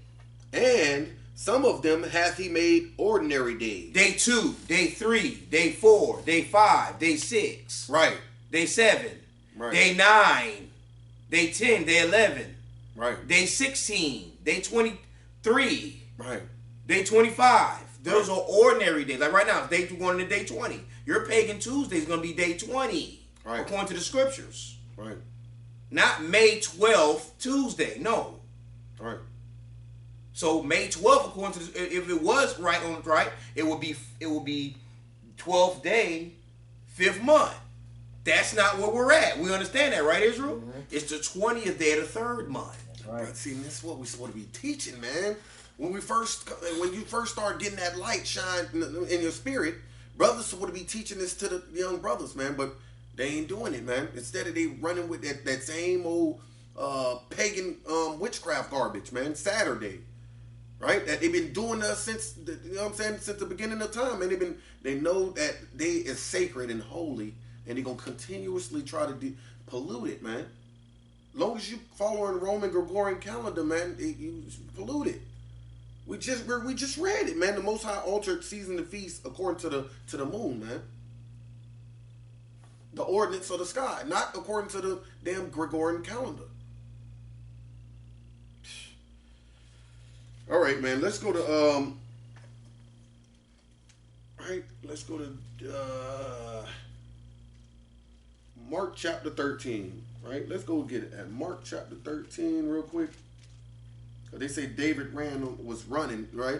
And some of them hath he made ordinary days. Day 2, day 3, day 4, day 5, day 6. Right. Day 7, right. day 9. day 10, day 11, Right. day 16, day 23, Right. day 25. Those are ordinary days. Like right now, it's day going into day 20. Your pagan Tuesday is going to be day 20, Right. according to the scriptures. Right. Not May 12th, Tuesday. No. Right. So May 12th, according to if it was right on right, it would be 12th day, 5th month. That's not where we're at. We understand that, right, Israel? Mm-hmm. It's the 20th day of the 3rd month. Right. But see, this is what we're supposed to be teaching, man. When you first start getting that light shine in your spirit, brothers supposed to be teaching this to the young brothers, man. But they ain't doing it, man. Instead of they running with that same old pagan witchcraft garbage, man. Saturday, right? That they've been doing since since the beginning of time, and they know that day is sacred and holy, and they're gonna continuously try to pollute it, man. Long as you following Roman Gregorian calendar, man, you pollute it. We just read it, man. The Most High altered season and feast according to the moon, man. The ordinance of the sky, not according to the damn Gregorian calendar. All right, man. Let's go to let's go to Mark chapter 13. Right, let's go get it at Mark chapter 13 real quick. They say David was running, right?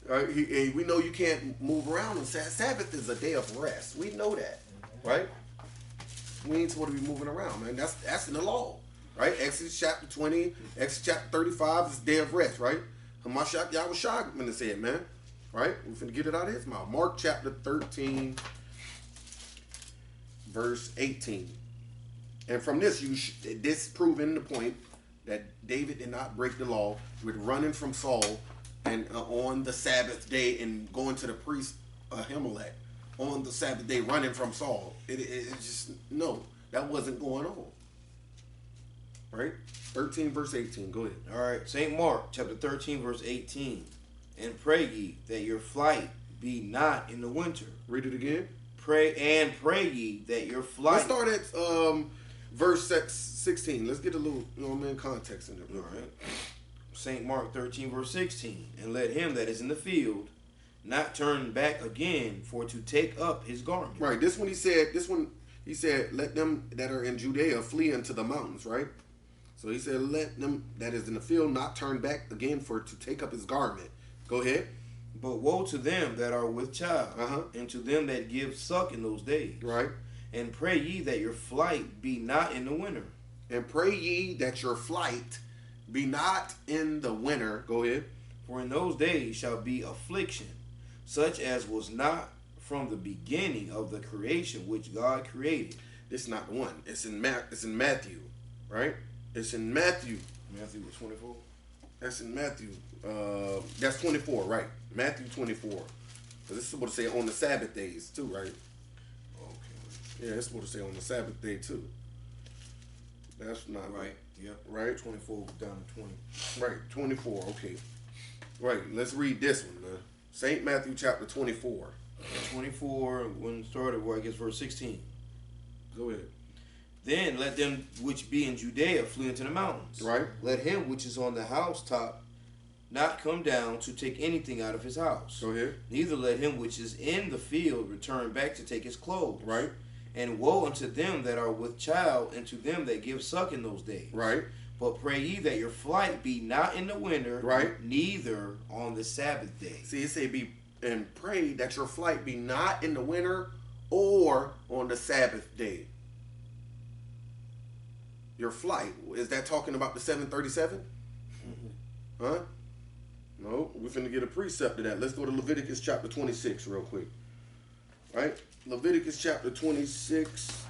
We know you can't move around on Sabbath is a day of rest. We know that, right? We ain't supposed to be moving around, man. That's in the law, right? Exodus chapter 20, Exodus chapter 35 is day of rest, right? Hamashiach Yahushua when they say it, man. Right? We're finna get it out of his mouth. Mark chapter 13, verse 18. And from this, this proving the point that David did not break the law with running from Saul and on the Sabbath day and going to the priest Ahimelech on the Sabbath day running from Saul. It just, no, that wasn't going on. Right? 13 verse 18. Go ahead. All right. St. Mark chapter 13 verse 18. And pray ye that your flight be not in the winter. Read it again. Pray ye that your flight. Let's start at verse 16. Let's get a little, context in there. All right. St. Mark 13, verse 16. And let him that is in the field not turn back again for to take up his garment. Right. This one he said, let them that are in Judea flee into the mountains, right? So he said, let them that is in the field not turn back again for to take up his garment. Go ahead. But woe to them that are with child, and to them that give suck in those days. Right. And pray ye that your flight be not in the winter. And pray ye that your flight be not in the winter. Go ahead. For in those days shall be affliction, such as was not from the beginning of the creation which God created. This is not the one. It's in Matthew, right? It's in Matthew. Matthew was 24. That's in Matthew. That's 24, right? Matthew 24. Because this is supposed to say on the Sabbath days too, right? Yeah, it's supposed to say on the Sabbath day too. That's not right. Yep. Right? 24 down to 20. Right, 24, okay. Right, let's read this one, man. St. Matthew chapter 24. 24, when it started, I guess verse 16. Go ahead. Then let them which be in Judea flee into the mountains. Right. Let him which is on the housetop not come down to take anything out of his house. Go ahead. Neither let him which is in the field return back to take his clothes. Right. And woe unto them that are with child, and to them that give suck in those days. Right. But pray ye that your flight be not in the winter, right, neither on the Sabbath day. See, it say and pray that your flight be not in the winter or on the Sabbath day. Your flight, is that talking about the 737? Huh? No, we're finna get a precept to that. Let's go to Leviticus chapter 26 real quick. Right? Leviticus chapter 26,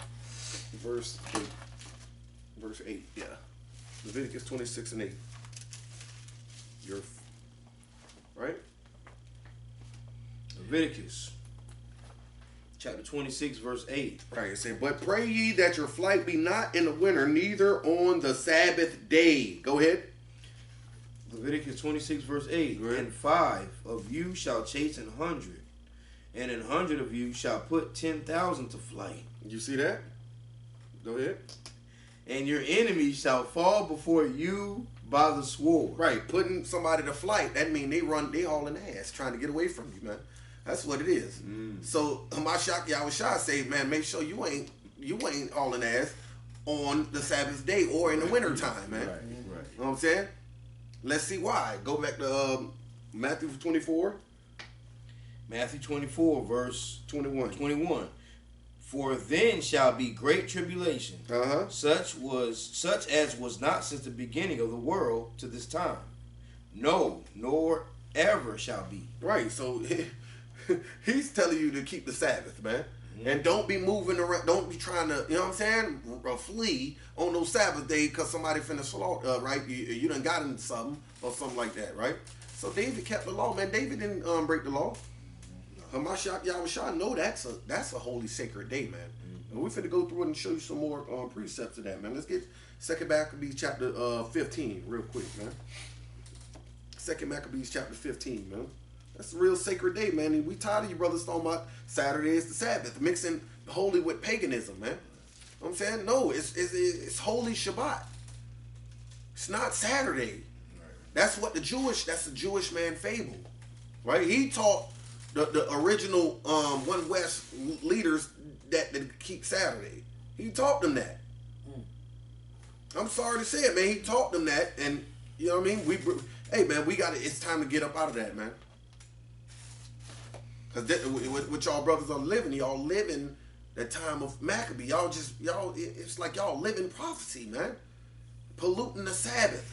verse 8. Verse 8, yeah. Leviticus 26 and 8. Right? Leviticus chapter 26, verse 8. Right, it said, but pray ye that your flight be not in the winter, neither on the Sabbath day. Go ahead. Leviticus 26, verse 8. And 5 of you shall chase 100, and 100 of you shall put 10,000 to flight. You see that? Go ahead. and your enemies shall fall before you by the sword. Right, putting somebody to flight, that mean they hauling ass trying to get away from you, man. That's what it is. So Hamashiach Yahushua say, man, make sure you ain't hauling ass on the Sabbath day or in the winter time, man. Right. You know what I'm saying? Let's see why. Go back to Matthew 24. Matthew 24, verse 21. For then shall be great tribulation, such as was not since the beginning of the world to this time. No, nor ever shall be. Right, so he's telling you to keep the Sabbath, man. And don't be moving around. Don't be trying to, you know what I'm saying, flee on those Sabbath day because somebody finna slaughter, right? You done got into something or something like that, right? So David kept the law, man. David didn't break the law. Hamashiach Yahushua know that's a holy sacred day, man. And we're finna go through it and show you some more precepts of that, man. Let's get 2 Maccabees chapter 15 real quick, man. 2 Maccabees chapter 15, man. That's a real sacred day, man. And we tired of you brothers talking about Saturday is the Sabbath, mixing holy with paganism, man. You know what I'm saying? No, it's holy Shabbat. It's not Saturday. That's the Jewish man fable, right? He taught the original One West leaders that keep Saturday. He taught them that. I'm sorry to say it, man. He taught them that, and you know what I mean. Hey, man, it's time to get up out of that, man. Because what y'all brothers are living, y'all living that time of Maccabee. It's like y'all living prophecy, man. Polluting the Sabbath.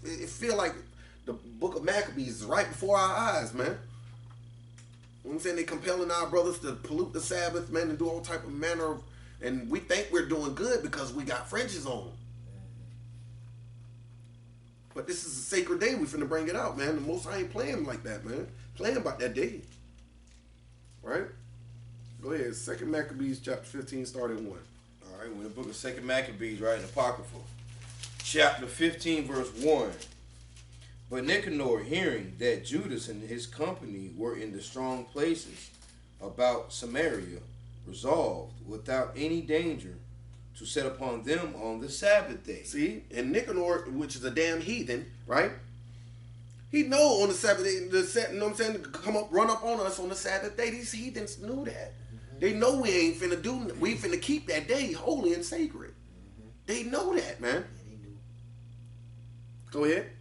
It feel like the book of Maccabees is right before our eyes, man. You know what I'm saying? They compelling our brothers to pollute the Sabbath, man, and do all type of manner of, and we think we're doing good because we got fringes on. But this is a sacred day. We finna bring it out, man. The Most High ain't playing like that, man. Playing about that day. Right? Go ahead. 2 Maccabees chapter 15, starting 1. All right, we're in the book of 2 Maccabees, right, in Apocrypha. Chapter 15, verse 1. But Nicanor, hearing that Judas and his company were in the strong places about Samaria, resolved, without any danger, to set upon them on the Sabbath day. See? And Nicanor, which is a damn heathen, right? He know on the Sabbath day, you know what I'm saying, run up on us on the Sabbath day. These heathens knew that. They know we ain't finna we finna keep that day holy and sacred. They know that, man. Go ahead.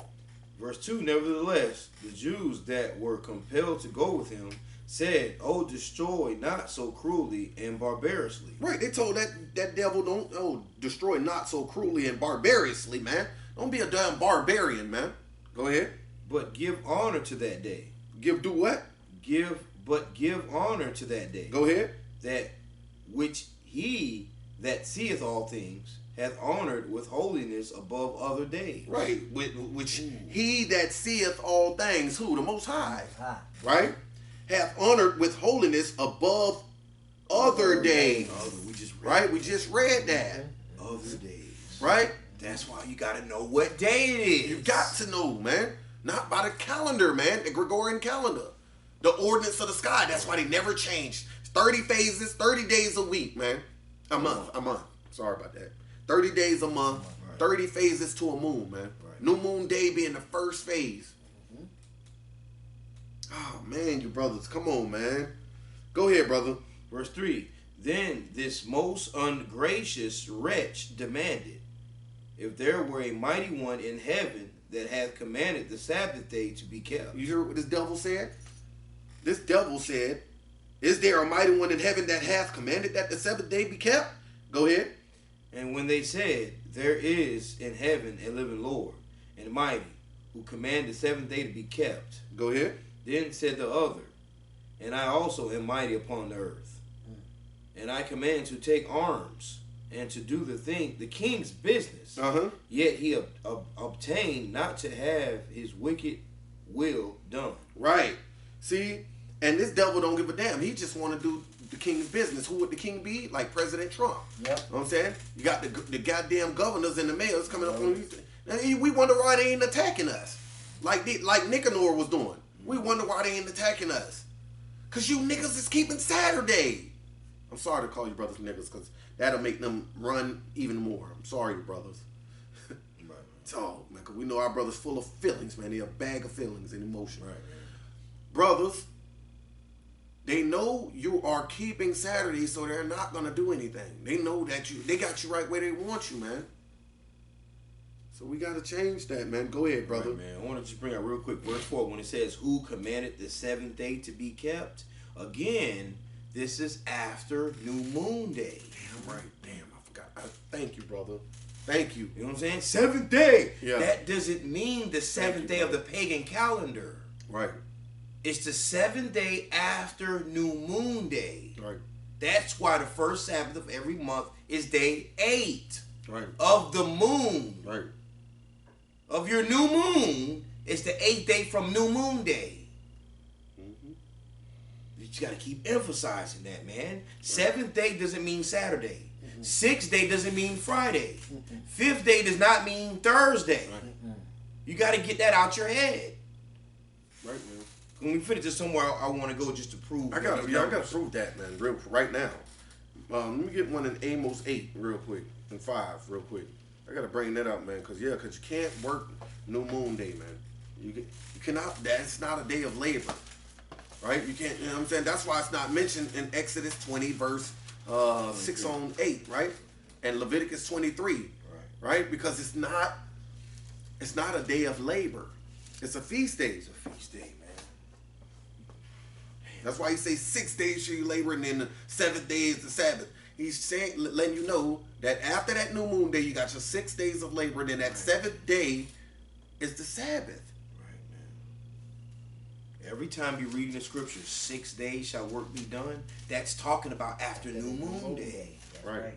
Verse 2, nevertheless, the Jews that were compelled to go with him said, "Oh, destroy not so cruelly and barbarously." Right, they told that devil, don't destroy not so cruelly and barbarously, man. Don't be a damn barbarian, man. Go ahead. But give honor to that day. Do what? Give honor to that day. Go ahead. That which he that seeth all things hath honored with holiness above other days. Right, which he that seeth all things, who? The Most High. Right? Hath honored with holiness above other days. We just read that. Other days. Right? That's why you got to know what day it is. You got to know, man. Not by the calendar, man. The Gregorian calendar. The ordinance of the sky. That's why they never changed. 30 phases, 30 days a week, man. A month. Sorry about that. 30 days a month. 30 phases to a moon, man. New moon day being the first phase. Oh, man, you brothers. Come on, man. Go ahead, brother. Verse 3. Then this most ungracious wretch demanded, if there were a mighty one in heaven that hath commanded the Sabbath day to be kept. You hear what this devil said? This devil said, is there a mighty one in heaven that hath commanded that the Sabbath day be kept? Go ahead. And when they said, there is in heaven a living Lord, and mighty, who command the seventh day to be kept. Go ahead. Then said the other, and I also am mighty upon the earth. And I command to take arms, and to do the king's business. Yet he obtained not to have his wicked will done. Right. See, and this devil don't give a damn. He just want to do the king's business. Who would the king be? Like President Trump. Yep. You know what I'm saying? You got the goddamn governors and the mayors coming up on you. We wonder why they ain't attacking us. Like Nicanor was doing. We wonder why they ain't attacking us. Because you niggas is keeping Saturday. I'm sorry to call you brothers niggas because that'll make them run even more. I'm sorry, brothers. Right. So, man, because we know our brothers full of feelings, man. They're a bag of feelings and emotion. Right. Brothers, they know you are keeping Saturday, so they're not going to do anything. They know that they got you right where they want you, man. So we got to change that, man. Go ahead, brother. Right, man. I want to just bring out real quick verse 4 when it says, who commanded the seventh day to be kept? Again, this is after New Moon Day. Damn right. Damn, I forgot. Thank you, brother. Thank you. You know what I'm saying? Seventh day. Yeah. That doesn't mean the seventh day of the pagan calendar. Right. It's the seventh day after New Moon Day. Right. That's why the first Sabbath of every month is day 8 Right. of the moon. Right. Of your new moon, it's the 8th day from New Moon Day. Mm-hmm. You just got to keep emphasizing that, man. Seventh day doesn't mean Saturday. Sixth day doesn't mean Friday. Fifth day does not mean Thursday. Right. You got to get that out your head. Right, man. When we finish this somewhere, I want to go just to prove. I gotta prove that, man, right now. Let me get one in Amos 8 real quick, and 5 real quick. I gotta bring that up, man, because you can't work New Moon Day, man. You cannot. That's not a day of labor, right? You can't. You know what I'm saying? That's why it's not mentioned in Exodus 20 verse 6 on 8, right? And Leviticus 23, right? Because it's not a day of labor. It's a feast day. It's a feast day, man. That's why he says 6 days shall you labor, and then the 7th day is the Sabbath. He's saying, letting you know that after that New Moon Day, you got your 6 days of labor, and then that 7th day is the Sabbath. Right, man. Every time you read in the scriptures, 6 days shall work be done, that's talking about after New Moon Day. Right.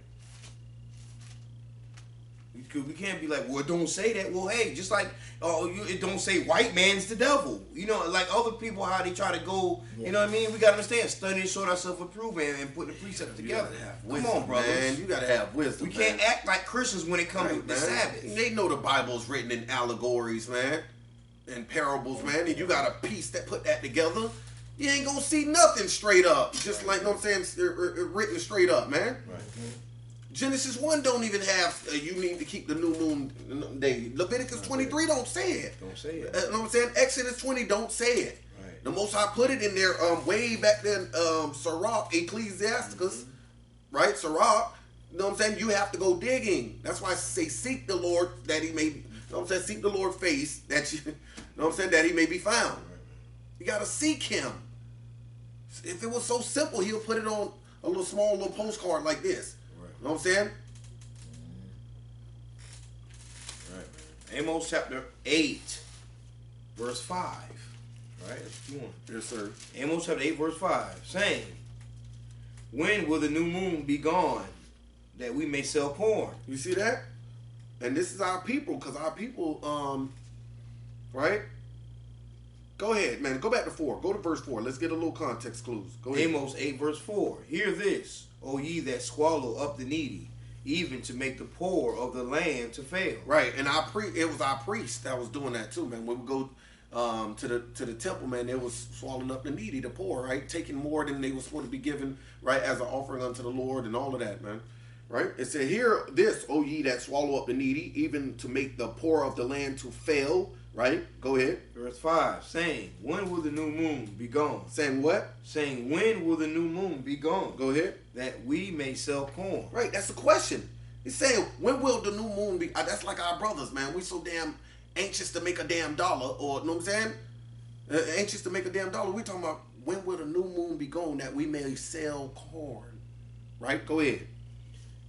We can't be like, well, it don't say that. Well, hey, just like, it don't say white man's the devil. You know, like other people, how they try to go, you know what I mean? We got to understand, study and show ourselves approved and put the precepts together. Come on, brothers. Man, you got to have wisdom, We can't act like Christians when it comes to the Sabbath. They know the Bible's written in allegories, man, and parables, man, and you got a piece that put that together. You ain't going to see nothing straight up. Just like, you know what I'm saying, written straight up, man. Right. Genesis 1 don't even have you need to keep the new moon day. Leviticus 23 don't say it. Don't say it. You know what I'm saying? Exodus 20 don't say it. Right. The Most High put it in there way back then, Sirach, Ecclesiasticus, right? Sirach, you know what I'm saying? You have to go digging. That's why I say seek the Lord that he may, you know what I'm saying? Seek the Lord's face that you know what I'm saying? That he may be found. You got to seek him. If it was so simple, he'll put it on a small little postcard like this. You know what I'm saying? Right, man. Amos chapter 8, verse 5. Right? That's what you want. Yes, sir. Amos chapter 8, verse 5. Saying, when will the new moon be gone, that we may sell corn? You see that? And this is our people, because our people, right? Go ahead, man. Go back to 4. Go to verse 4. Let's get a little context clues. Go ahead. Amos 8, verse 4. Hear this, O ye that swallow up the needy, even to make the poor of the land to fail. Right, and it was our priest that was doing that too, man. When we go to the temple, man, they was swallowing up the needy, the poor, right? Taking more than they were supposed to be given, right, as an offering unto the Lord and all of that, man. Right? It said, hear this, O ye that swallow up the needy, even to make the poor of the land to fail. Right? Go ahead. Verse 5, saying, when will the new moon be gone? Saying what? Saying, when will the new moon be gone? Go ahead. That we may sell corn. Right, that's the question. He's saying, when will the new moon be? That's like our brothers, man. We so damn anxious to make a damn dollar, or, you know what I'm saying? Anxious to make a damn dollar. We talking about, when will the new moon be gone that we may sell corn? Right? Go ahead.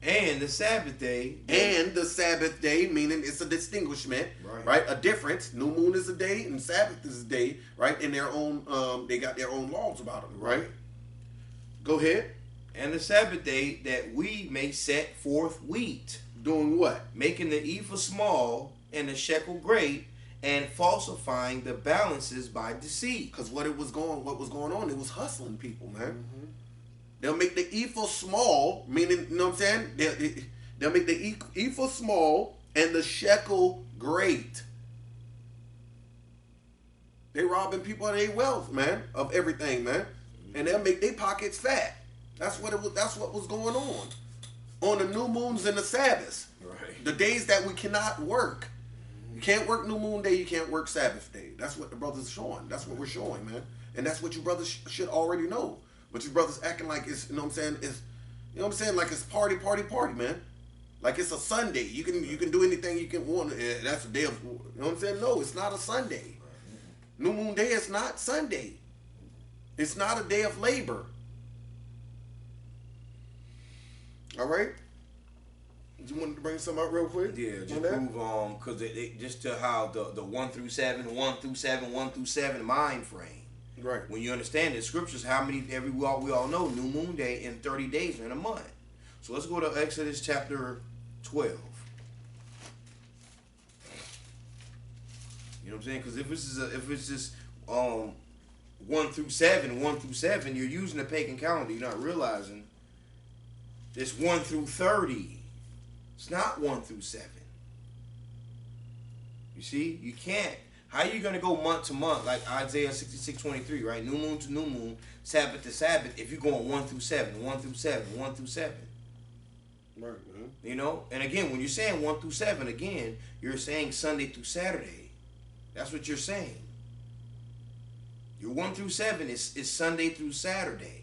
And the Sabbath day. And the Sabbath day, meaning it's a distinguishment, right? A difference. New moon is a day and Sabbath is a day, right? In their own, they got their own laws about them, right? Go ahead. And the Sabbath day that we may set forth wheat. Doing what? Making the ephah small and the shekel great, and falsifying the balances by deceit. Because what was going on, it was hustling people, man. Mm-hmm. They'll make the ephah small, meaning, you know what I'm saying? They'll make the ephah small and the shekel great. They robbing people of their wealth, man, of everything, man. And they'll make their pockets fat. That's what it was. That's what was going on the new moons and the Sabbaths. Right. The days that we cannot work. You can't work new moon day. You can't work Sabbath day. That's what the brothers are showing. That's what we're showing, man. And that's what you brothers should already know. But you brothers acting like it's, you know what I'm saying? It's, you know what I'm saying? Like it's party, man. Like it's a Sunday. You can do anything you can want. That's a day of, you know what I'm saying? No, it's not a Sunday. New moon day is not Sunday. It's not a day of labor. All right. You wanted to bring something out real quick? Yeah, just prove because they just to how the 1 through 7, 1 through 7, 1 through 7 mind frame. Right. When you understand the scriptures, how many we all know new moon day in 30 days in a month. So let's go to Exodus chapter 12. You know what I'm saying? Because if it's just 1 through 7, you're using the pagan calendar. You're not realizing it's 1 through 30. It's not 1 through 7. You see, you can't. How are you going to go month to month like Isaiah 66:23, right? New moon to new moon, Sabbath to Sabbath. If you're going 1 through 7, 1 through 7, 1 through 7. Right, man. You know, and again, when you're saying 1 through 7, again, you're saying Sunday through Saturday. That's what you're saying. Your 1 through 7 is Sunday through Saturday.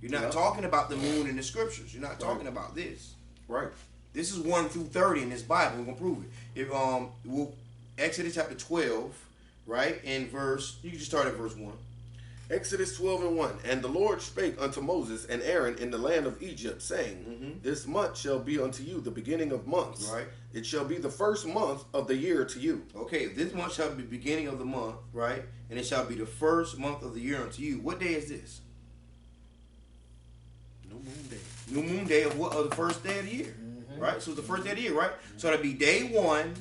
You're not talking about the moon in the scriptures. You're not talking about this. Right. This is 1 through 30 in this Bible. We're gonna prove it. If Exodus chapter 12, right? In verse, you can just start at verse 1. Exodus 12:1. And the Lord spake unto Moses and Aaron in the land of Egypt, saying, This month shall be unto you the beginning of months. Right. It shall be the first month of the year to you. Okay, this month shall be the beginning of the month, right? And it shall be the first month of the year unto you. What day is this? New moon day. New moon day of what? Of the first day of the year. Right? So it's the first day of the year, right? So it'll be day one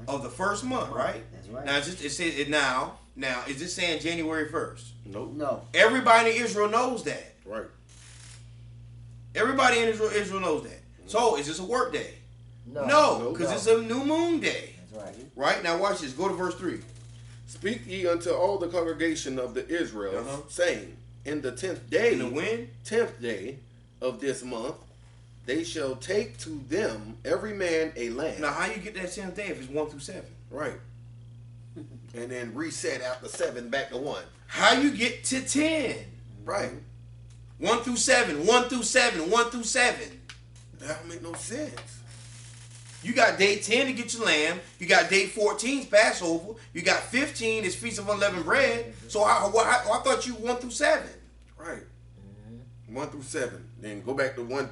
of the first month, right? That's right. Now, it says it now, is this saying January 1st? Nope. No. Everybody in Israel knows that. Right. Everybody in Israel knows that. So is this a work day? No. Because it's a new moon day. That's right. Right? Now watch this. Go to verse 3. Speak ye unto all the congregation of the Israel, saying, In the 10th day, In the when? 10th day of this month, they shall take to them every man a lamb. Now how you get that 10th day if it's 1 through 7? Right. And then reset after 7 back to 1. How you get to 10? Right. 1 through 7, 1 through 7, 1 through 7. That don't make no sense. You got day 10 to get your lamb. You got day 14's Passover. You got 15 is Feast of Unleavened Bread. So I thought you 1 through 7. Right. 1 through 7. Then go back to 1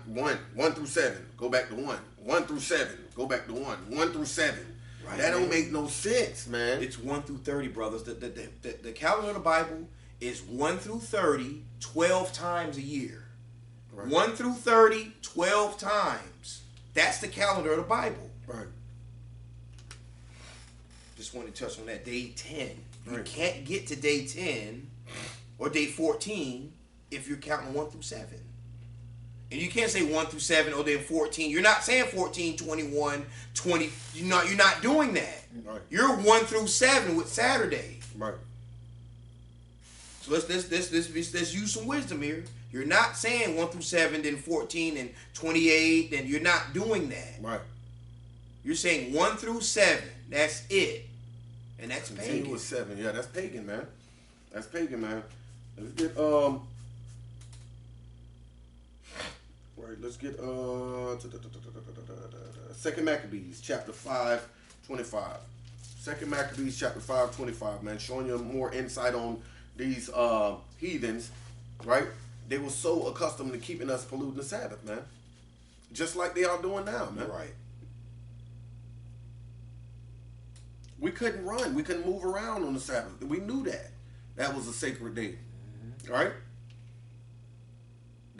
through 7. Go back to 1. 1 through 7. Go back to 1. 1 through 7. Right, that don't make no sense, man. It's 1 through 30, brothers. The calendar of the Bible is 1 through 30, 12 times a year. Right. 1 through 30, 12 times. That's the calendar of the Bible. Right. Just want to touch on that. Day 10. You can't get to day 10 or day 14 if you're counting 1 through 7. And you can't say 1 through 7 or then 14. You're not saying 14, 21, 20. You're not doing that. Right. You're 1 through 7 with Saturday. Right. So let's use some wisdom here. You're not saying 1 through 7, then 14 and 28, then you're not doing that. Right. You're saying 1 through 7. That's it. And that's pagan. With 7. Yeah, that's pagan, man. That's pagan, man. Let's get right, let's get 2 Maccabees chapter 5:25. 2 Maccabees chapter 5:25, man, showing you more insight on these heathens, right? They were so accustomed to keeping us polluting the Sabbath, man. Just like they are doing now, man. Right. We couldn't run. We couldn't move around on the Sabbath. We knew that. That was a sacred day. Right?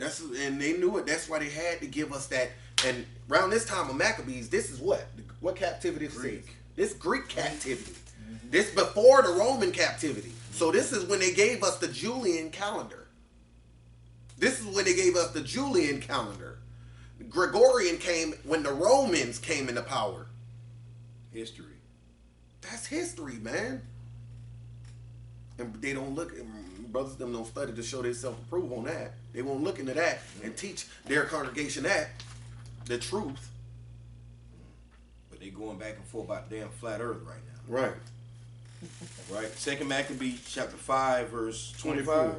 And they knew it. That's why they had to give us that. And around this time of Maccabees, this is what captivity is? Greek. This Greek captivity. This before the Roman captivity. So this is when they gave us the Julian calendar. This is when they gave us the Julian calendar. Gregorian came when the Romans came into power. History. That's history, man. And they don't look, brothers them don't study to show their self-approval on that. They won't look into that and teach their congregation that, the truth. But they going back and forth about damn flat earth right now. Right. Right. 2 Maccabees chapter 5, verse 24.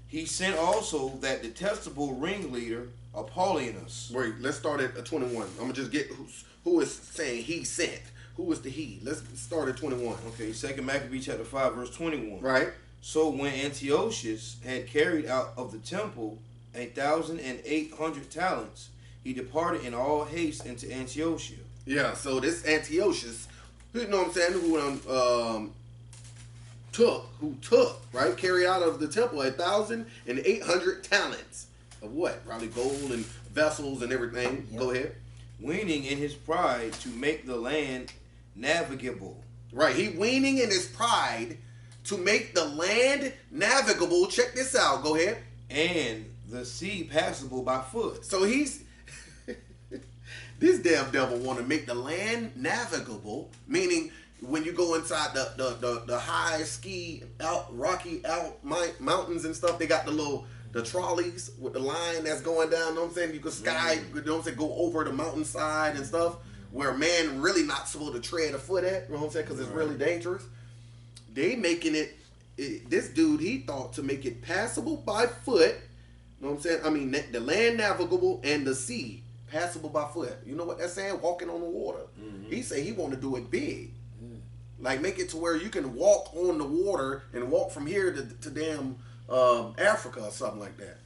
He sent also that detestable ringleader Apollonius. Wait, let's start at 21. I'm going to just get who is saying he sent. Who is the he? Let's start at 21. Okay, 2 Maccabees chapter 5, verse 21. Right. So when Antiochus had carried out of the temple 1,800 talents, he departed in all haste into Antiochia. Yeah, so this Antiochus, you know what I'm saying, who took, right, carried out of the temple 1,800 talents of what? Probably gold and vessels and everything. Yep. Go ahead. Weaning in his pride to make the land navigable. Right, he weaning in his pride to make the land navigable. Check this out. Go ahead. And the sea passable by foot. So he's this damn devil want to make the land navigable, meaning when you go inside the high ski rocky mountains and stuff, they got the trolleys with the line that's going down. You know what I'm saying? You can you know what I'm saying, go over the mountainside and stuff where a man really not supposed to tread a foot at. You know what I'm saying? Because it's really dangerous. They making it. This dude, he thought to make it passable by foot. You know what I'm saying? I mean, the land navigable and the sea passable by foot. You know what that's saying? Walking on the water. Mm-hmm. He say he want to do it big. Like make it to where you can walk on the water and walk from here to damn Africa or something like that.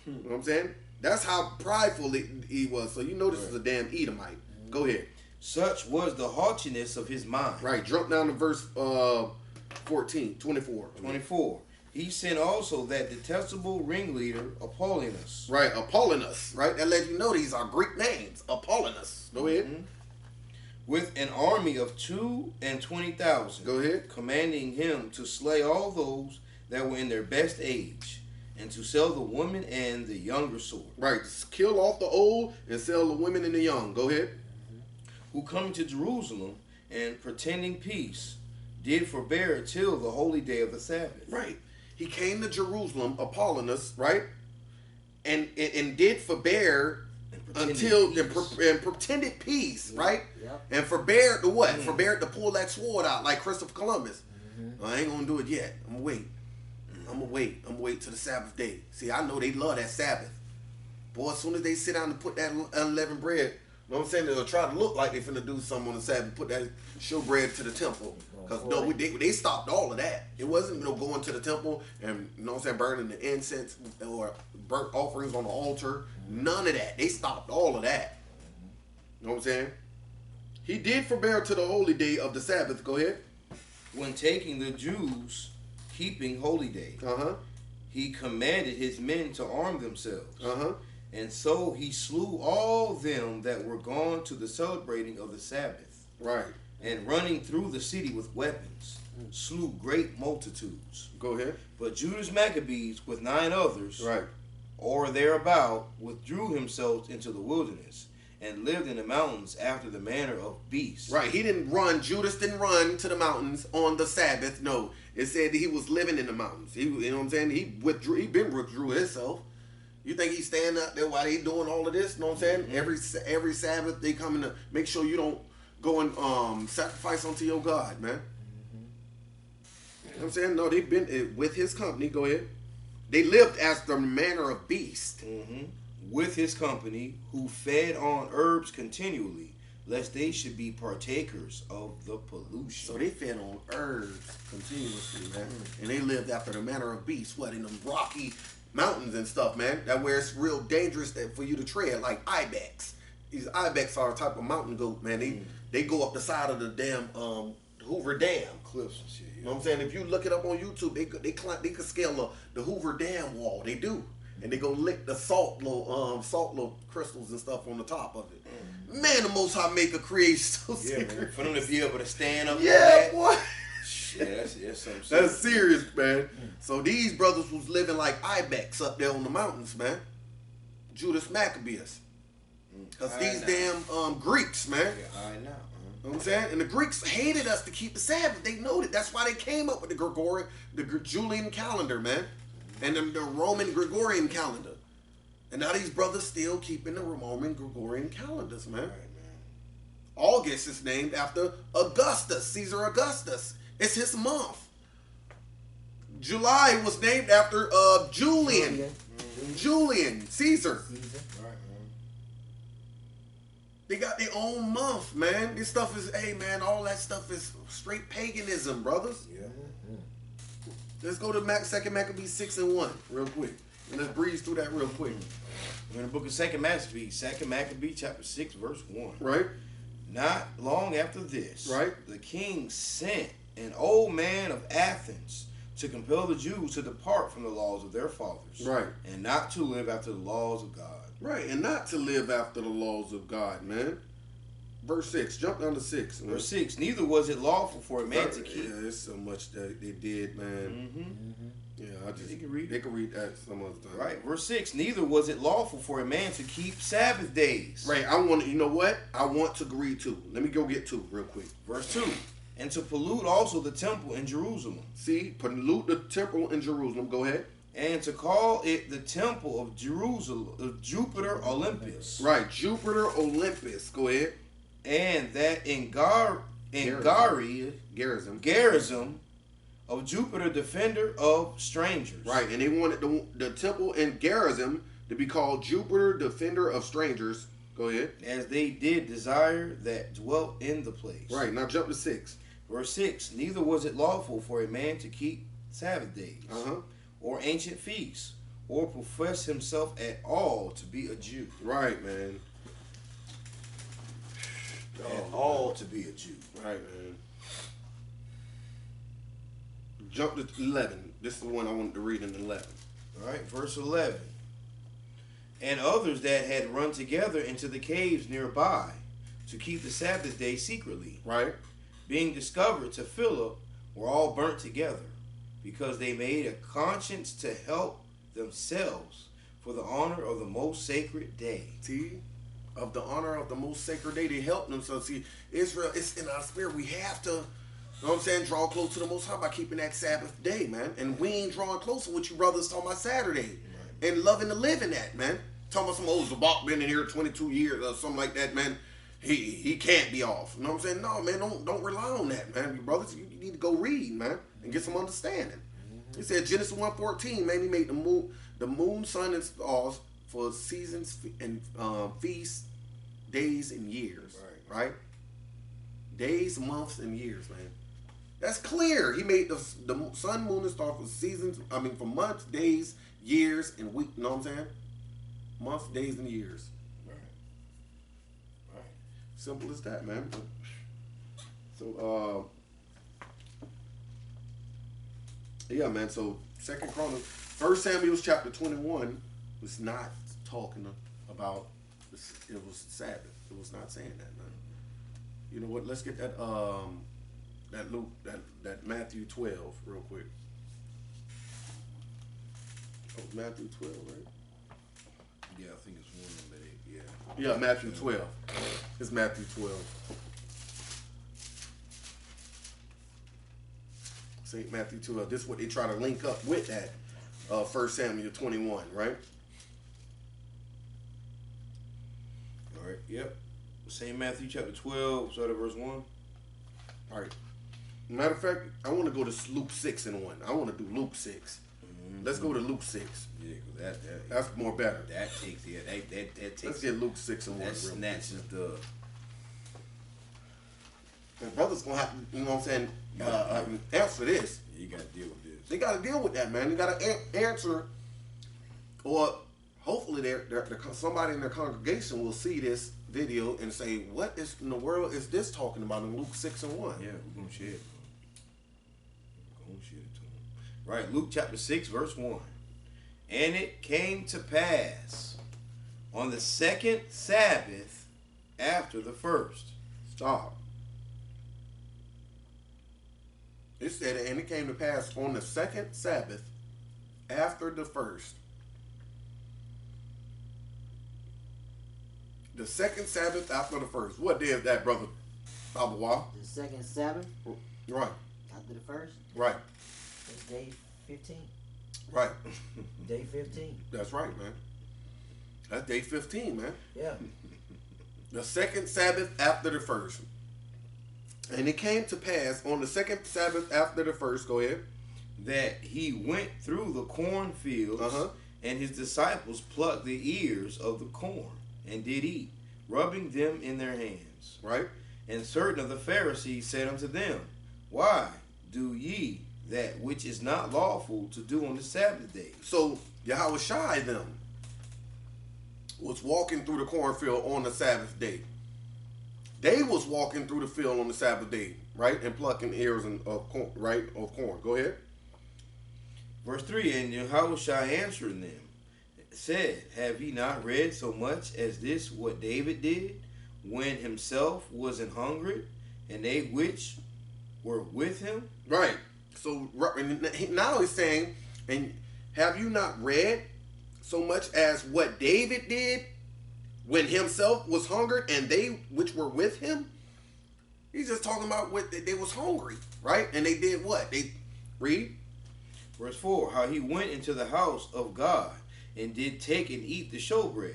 You know what I'm saying? That's how prideful he was. So you know this is a damn Edomite. Go ahead. Such was the haughtiness of his mind. Right. Jump down to verse 24. He sent also that detestable ringleader Apollonius. Right. Apollonius. Right. That lets you know these are Greek names. Apollonius. Go ahead. Mm-hmm. With an army of 22,000. Go ahead. Commanding him to slay all those that were in their best age, and to sell the women and the younger sword. Right. Kill off the old and sell the women and the young. Go ahead. Who coming to Jerusalem and pretending peace, did forbear till the holy day of the Sabbath. Right. He came to Jerusalem, Apollonius, right? And did forbear until and pretended peace, right? Yep. And forbear to what? Forbear to pull that sword out like Christopher Columbus. I ain't gonna do it yet. I'm gonna wait. I'm gonna wait till the Sabbath day. See, I know they love that Sabbath. Boy, as soon as they sit down and put that unleavened bread, you know what I'm saying, they'll try to look like they finna do something on the Sabbath, put that showbread to the temple. Because no, they stopped all of that. It wasn't going to the temple and, you know what I'm saying, burning the incense or burnt offerings on the altar. None of that. They stopped all of that. You know what I'm saying? He did forbear to the holy day of the Sabbath. Go ahead. When taking the Jews keeping holy day, he commanded his men to arm themselves. And so he slew all them that were gone to the celebrating of the Sabbath. Right. And running through the city with weapons, slew great multitudes. Go ahead. But Judas Maccabees with 9 others, right, or thereabout, withdrew himself into the wilderness and lived in the mountains after the manner of beasts. Right. He didn't run. Judas didn't run to the mountains on the Sabbath. No. It said that he was living in the mountains. He, you know what I'm saying? He withdrew himself. You think he's standing out there while they doing all of this? You know what I'm saying? Every Sabbath they come in to make sure you don't go and sacrifice unto your God, man. You know what I'm saying? No, they've been with his company. Go ahead. They lived as the manner of beast. With his company, who fed on herbs continually, lest they should be partakers of the pollution. So they fed on herbs continuously, man. And they lived after the manner of beasts. What, in them rocky mountains and stuff, man? That where it's real dangerous for you to tread, like ibex. These ibex are a type of mountain goat, man. They go up the side of the damn Hoover Dam cliffs and shit. You know what I'm saying? If you look it up on YouTube, they could scale the Hoover Dam wall. They do, and they go lick the salt little crystals and stuff on the top of it. Man, the Most High Maker creates so for them to be able to stand up. Yeah, boy. Yeah, that's something. That's serious, man. So these brothers was living like ibex up there on the mountains, man. Judas Maccabees. Because these damn Greeks, man. Yeah, I know. You know what I'm saying? And the Greeks hated us to keep the Sabbath. They know that. That's why they came up with the Julian calendar, man. And the Roman Gregorian calendar. And now these brothers still keeping the Roman Gregorian calendars, man. August is named after Augustus, Caesar Augustus. It's his month. July was named after Julian Caesar. They got their own month, man. This stuff is, hey, man, all that stuff is straight paganism, brothers. Yeah. Let's go to 2 Maccabees 6:1 real quick. And let's breeze through that real quick. We're in the book of 2 Maccabees, 2 Maccabees chapter 6, verse 1. Right? Not long after this, right, the king sent an old man of Athens to compel the Jews to depart from the laws of their fathers. Right. And not to live after the laws of God. Right, and not to live after the laws of God, man. Verse 6, jump down to 6. Man. Verse 6, neither was it lawful for a man to keep. Yeah, there's so much that they did, man. Yeah, They can read that some other time. Right, verse 6, neither was it lawful for a man to keep Sabbath days. Right, you know what? I want to read 2. Let me go get 2 real quick. Verse 2, and to pollute also the temple in Jerusalem. See, pollute the temple in Jerusalem. Go ahead. And to call it the temple of Jerusalem, of Jupiter Olympus. Right, Jupiter Olympus. Go ahead. And that in Gerizim of Jupiter, defender of strangers. Right, and they wanted the temple in Gerizim to be called Jupiter, defender of strangers. Go ahead. As they did desire that dwelt in the place. Right, now jump to 6. Verse 6, neither was it lawful for a man to keep Sabbath days, or ancient feasts, or profess himself at all to be a Jew. Right, man. At all to be a Jew. Right, man. Jump to 11. This is the one I wanted to read in 11. All right, verse 11. And others that had run together into the caves nearby to keep the Sabbath day secretly, right, being discovered to Philip, were all burnt together, because they made a conscience to help themselves for the honor of the most sacred day. See? Of the honor of the most sacred day, they helped themselves. See, Israel, it's in our spirit. We have to, you know what I'm saying, draw close to the Most High by keeping that Sabbath day, man. And we ain't drawing closer with you brothers talking about Saturday. Right. And loving to live in that, man. Talking about some old Zabak been in here 22 years or something like that, man. He can't be off. You know what I'm saying? No, man, don't rely on that, man. You brothers, you need to go read, man, and get some understanding. He said Genesis 1:14, man, he made the moon, sun, and stars for seasons and feasts, days, and years. Right? Days, months, and years, man. That's clear. He made the sun, moon, and stars for seasons, for months, days, years, and weeks. You know what I'm saying? Months, days, and years. Right. Simple as that, man. So, yeah, man. So, 1 Samuel chapter 21 was not talking about it was Sabbath. It was not saying that, man. You know what? Let's get that Luke, that Matthew 12 real quick. Oh, Matthew 12, right? Yeah, I think it's one of them. Yeah, Matthew 12. It's Matthew 12. St. Matthew 12. This is what they try to link up with that 1 Samuel 21, right? All right, yep. St. Matthew chapter 12, start at verse 1. All right. Matter of fact, I want to go to Luke 6 and 1. I want to do Luke 6. Let's go to Luke 6. Yeah, because that's more better. That takes, that takes. Let's get Luke 6 and 1. That snatches the. The brother's going to have to, you know what I'm saying, answer this. Yeah, you got to deal with this. They got to deal with that, man. They got to answer, or hopefully somebody in their congregation will see this video and say, what in the world is this talking about in Luke 6 and 1? Yeah, we're going to share it. Right, Luke chapter 6, verse 1. And it came to pass on the second Sabbath after the first. Stop. It said, and it came to pass on the second Sabbath after the first. The second Sabbath after the first. What day is that, brother? Abawa. The second Sabbath Right. after the first. Right. It's day 15. Right. Day 15. That's right, man. That's day 15, man. Yeah. The second Sabbath after the first. And it came to pass on the second Sabbath after the first, go ahead, that he went through the cornfields, and his disciples plucked the ears of the corn, and did eat, rubbing them in their hands. Right. And certain of the Pharisees said unto them, Why do ye that which is not lawful to do on the Sabbath day? So Yahweh Shai them was walking through the cornfield on the Sabbath day. They was walking through the field on the Sabbath day, right, and plucking ears of corn, right, of corn. Go ahead. Verse 3, and Yahushua answering them said, Have ye not read so much as this what David did when himself was an hungered, and they which were with him? Right. So now he's saying, and have you not read so much as what David did when himself was hungered and they which were with him? He's just talking about what they was hungry, right? And they did what? They read. Verse 4, how he went into the house of God and did take and eat the showbread,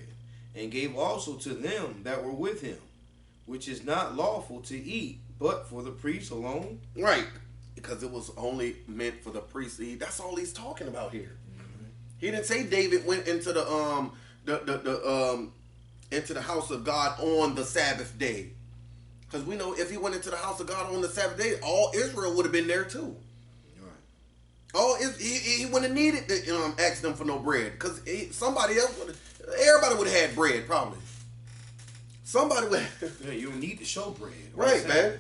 and gave also to them that were with him, which is not lawful to eat, but for the priests alone. Right. Because it was only meant for the priest to eat. That's all he's talking about here. He didn't say David went into the into the house of God on the Sabbath day. Because we know if he went into the house of God on the Sabbath day, all Israel would have been there too. He wouldn't have needed to ask them for no bread, because somebody else would have. Everybody would have had bread probably. Somebody would. Yeah, you don't need the showbread, right, man.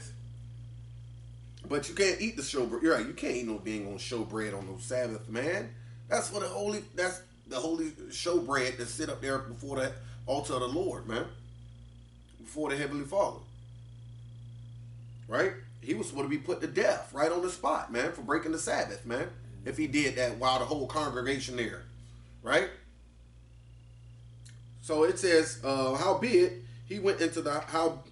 But you can't eat the showbread. You're right. You can't eat no being on showbread on no Sabbath, man. That's for the holy. That's the holy showbread that sit up there before the altar of the Lord, man. Before the Heavenly Father. Right? He was supposed to be put to death right on the spot, man, for breaking the Sabbath, man. If he did that while the whole congregation there, right? So it says, howbeit he went into the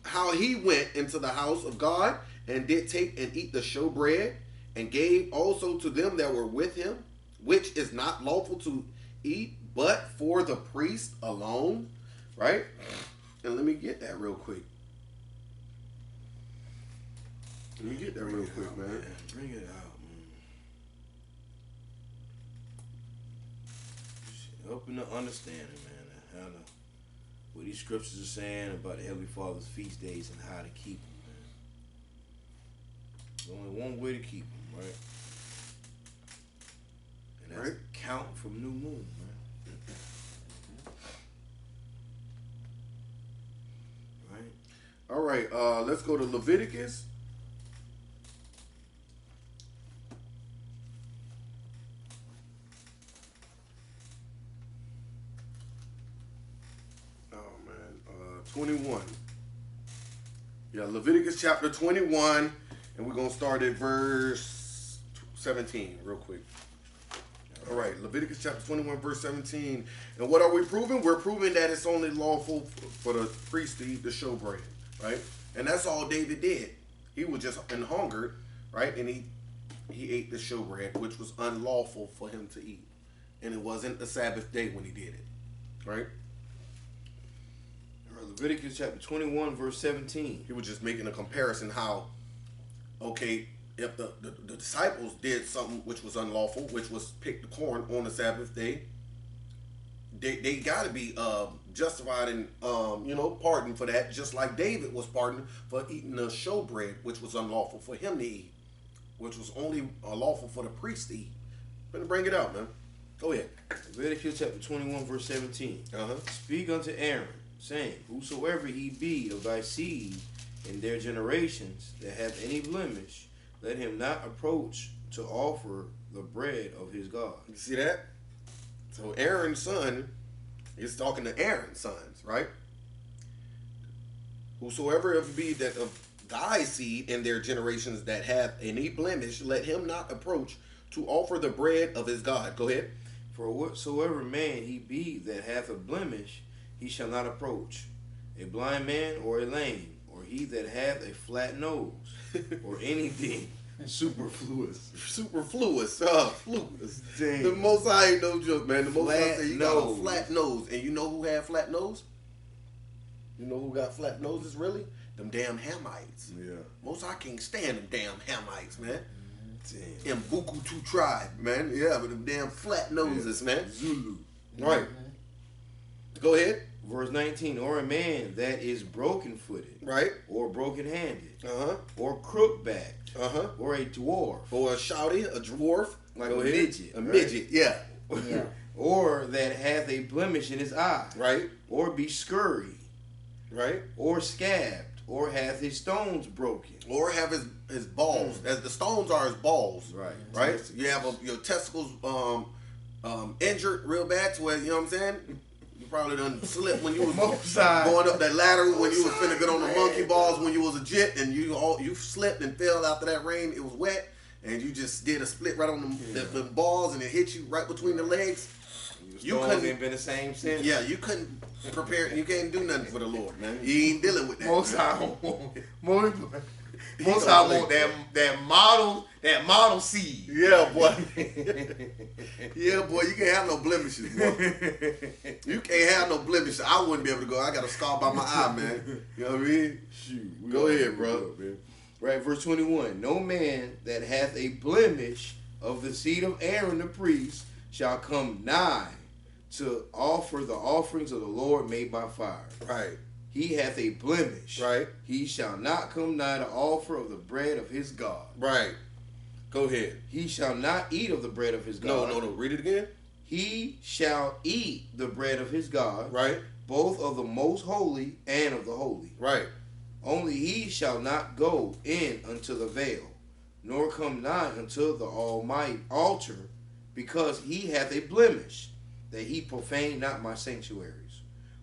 how he went into the house of God and did take and eat the showbread, and gave also to them that were with him, which is not lawful to eat, but for the priest alone, right? And let me get that real quick. Let me get that real quick, man. Bring it out, man. Helping to understanding, man, how what these scriptures are saying about the Heavenly Father's feast days and how to keep them, man. There's only one way to keep them, right? And that's count from new moon, man. Right? All right, let's go to Leviticus. Oh man, 21. Yeah, Leviticus chapter 21, and we're gonna start at verse 17 real quick. All right, Leviticus chapter 21, verse 17. And what are we proving? We're proving that it's only lawful for the priest to eat the showbread, right? And that's all David did. He was just hungered, right? And he ate the showbread, which was unlawful for him to eat. And it wasn't the Sabbath day when he did it, right? All right, Leviticus chapter 21, verse 17. He was just making a comparison how, okay, if the disciples did something which was unlawful, which was pick the corn on the Sabbath day, they got to be justified and pardoned for that, just like David was pardoned for eating the showbread, which was unlawful for him to eat, which was only lawful for the priest to eat. Better bring it out, man. Go ahead. Leviticus chapter 21, verse 17. Speak unto Aaron, saying, Whosoever he be of thy seed in their generations that have any blemish, let him not approach to offer the bread of his God. You see that? So Aaron's son is talking to Aaron's sons, right? Whosoever it be that of thy seed in their generations that have any blemish, let him not approach to offer the bread of his God. Go ahead. For whatsoever man he be that hath a blemish, he shall not approach. A blind man or a lame, or he that hath a flat nose, or anything superfluous. Superfluous, fluous. Damn. The Most High ain't no joke, man. The Most High Flat said you got a nose. flat nose. And you know who had flat nose? You know who got flat noses, really? Them damn Hamites. Yeah. Most High can't stand them damn Hamites, man. Damn. Them Bukutu tribe, man. Yeah, but them damn flat noses, man. Zulu. Right. Go ahead. Verse 19, or a man that is broken-footed, Right. or broken-handed, Uh-huh. or crook-backed, Uh-huh. or a dwarf, Or a shouty, a dwarf. like Go a ahead. midget. A right? midget, yeah. Yeah. Or that hath a blemish in his eye, Right. or be scurried, Right. or scabbed, or hath his stones broken. Or have his balls. As the stones are his balls. Right. Right? You have your testicles injured real bad to where, you know what I'm saying? You probably done slipped when you was going up that ladder when you was finna get on the monkey balls when you was a jit and you slipped and fell after that rain. It was wet and you just did a split right on the balls and it hit you right between the legs. You couldn't been the same since. Yeah, you couldn't prepare. You can't do nothing for the Lord, man. You ain't dealing with that. Most man. I want that model seed. Yeah, boy. Yeah, boy. You can't have no blemishes, boy. You can't have no blemishes. I wouldn't be able to go. I got a scar by my eye, man. You know what I mean? Shoot. Go ahead, bro. Right, verse 21. No man that hath a blemish of the seed of Aaron the priest shall come nigh to offer the offerings of the Lord made by fire. Right. He hath a blemish. Right. He shall not come nigh to offer of the bread of his God. Right. Go ahead. He shall not eat of the bread of his God. No. Read it again. He shall eat the bread of his God, Right. both of the most holy and of the holy. Right. Only he shall not go in unto the veil, nor come nigh unto the almighty altar, because he hath a blemish, that he profane not my sanctuaries.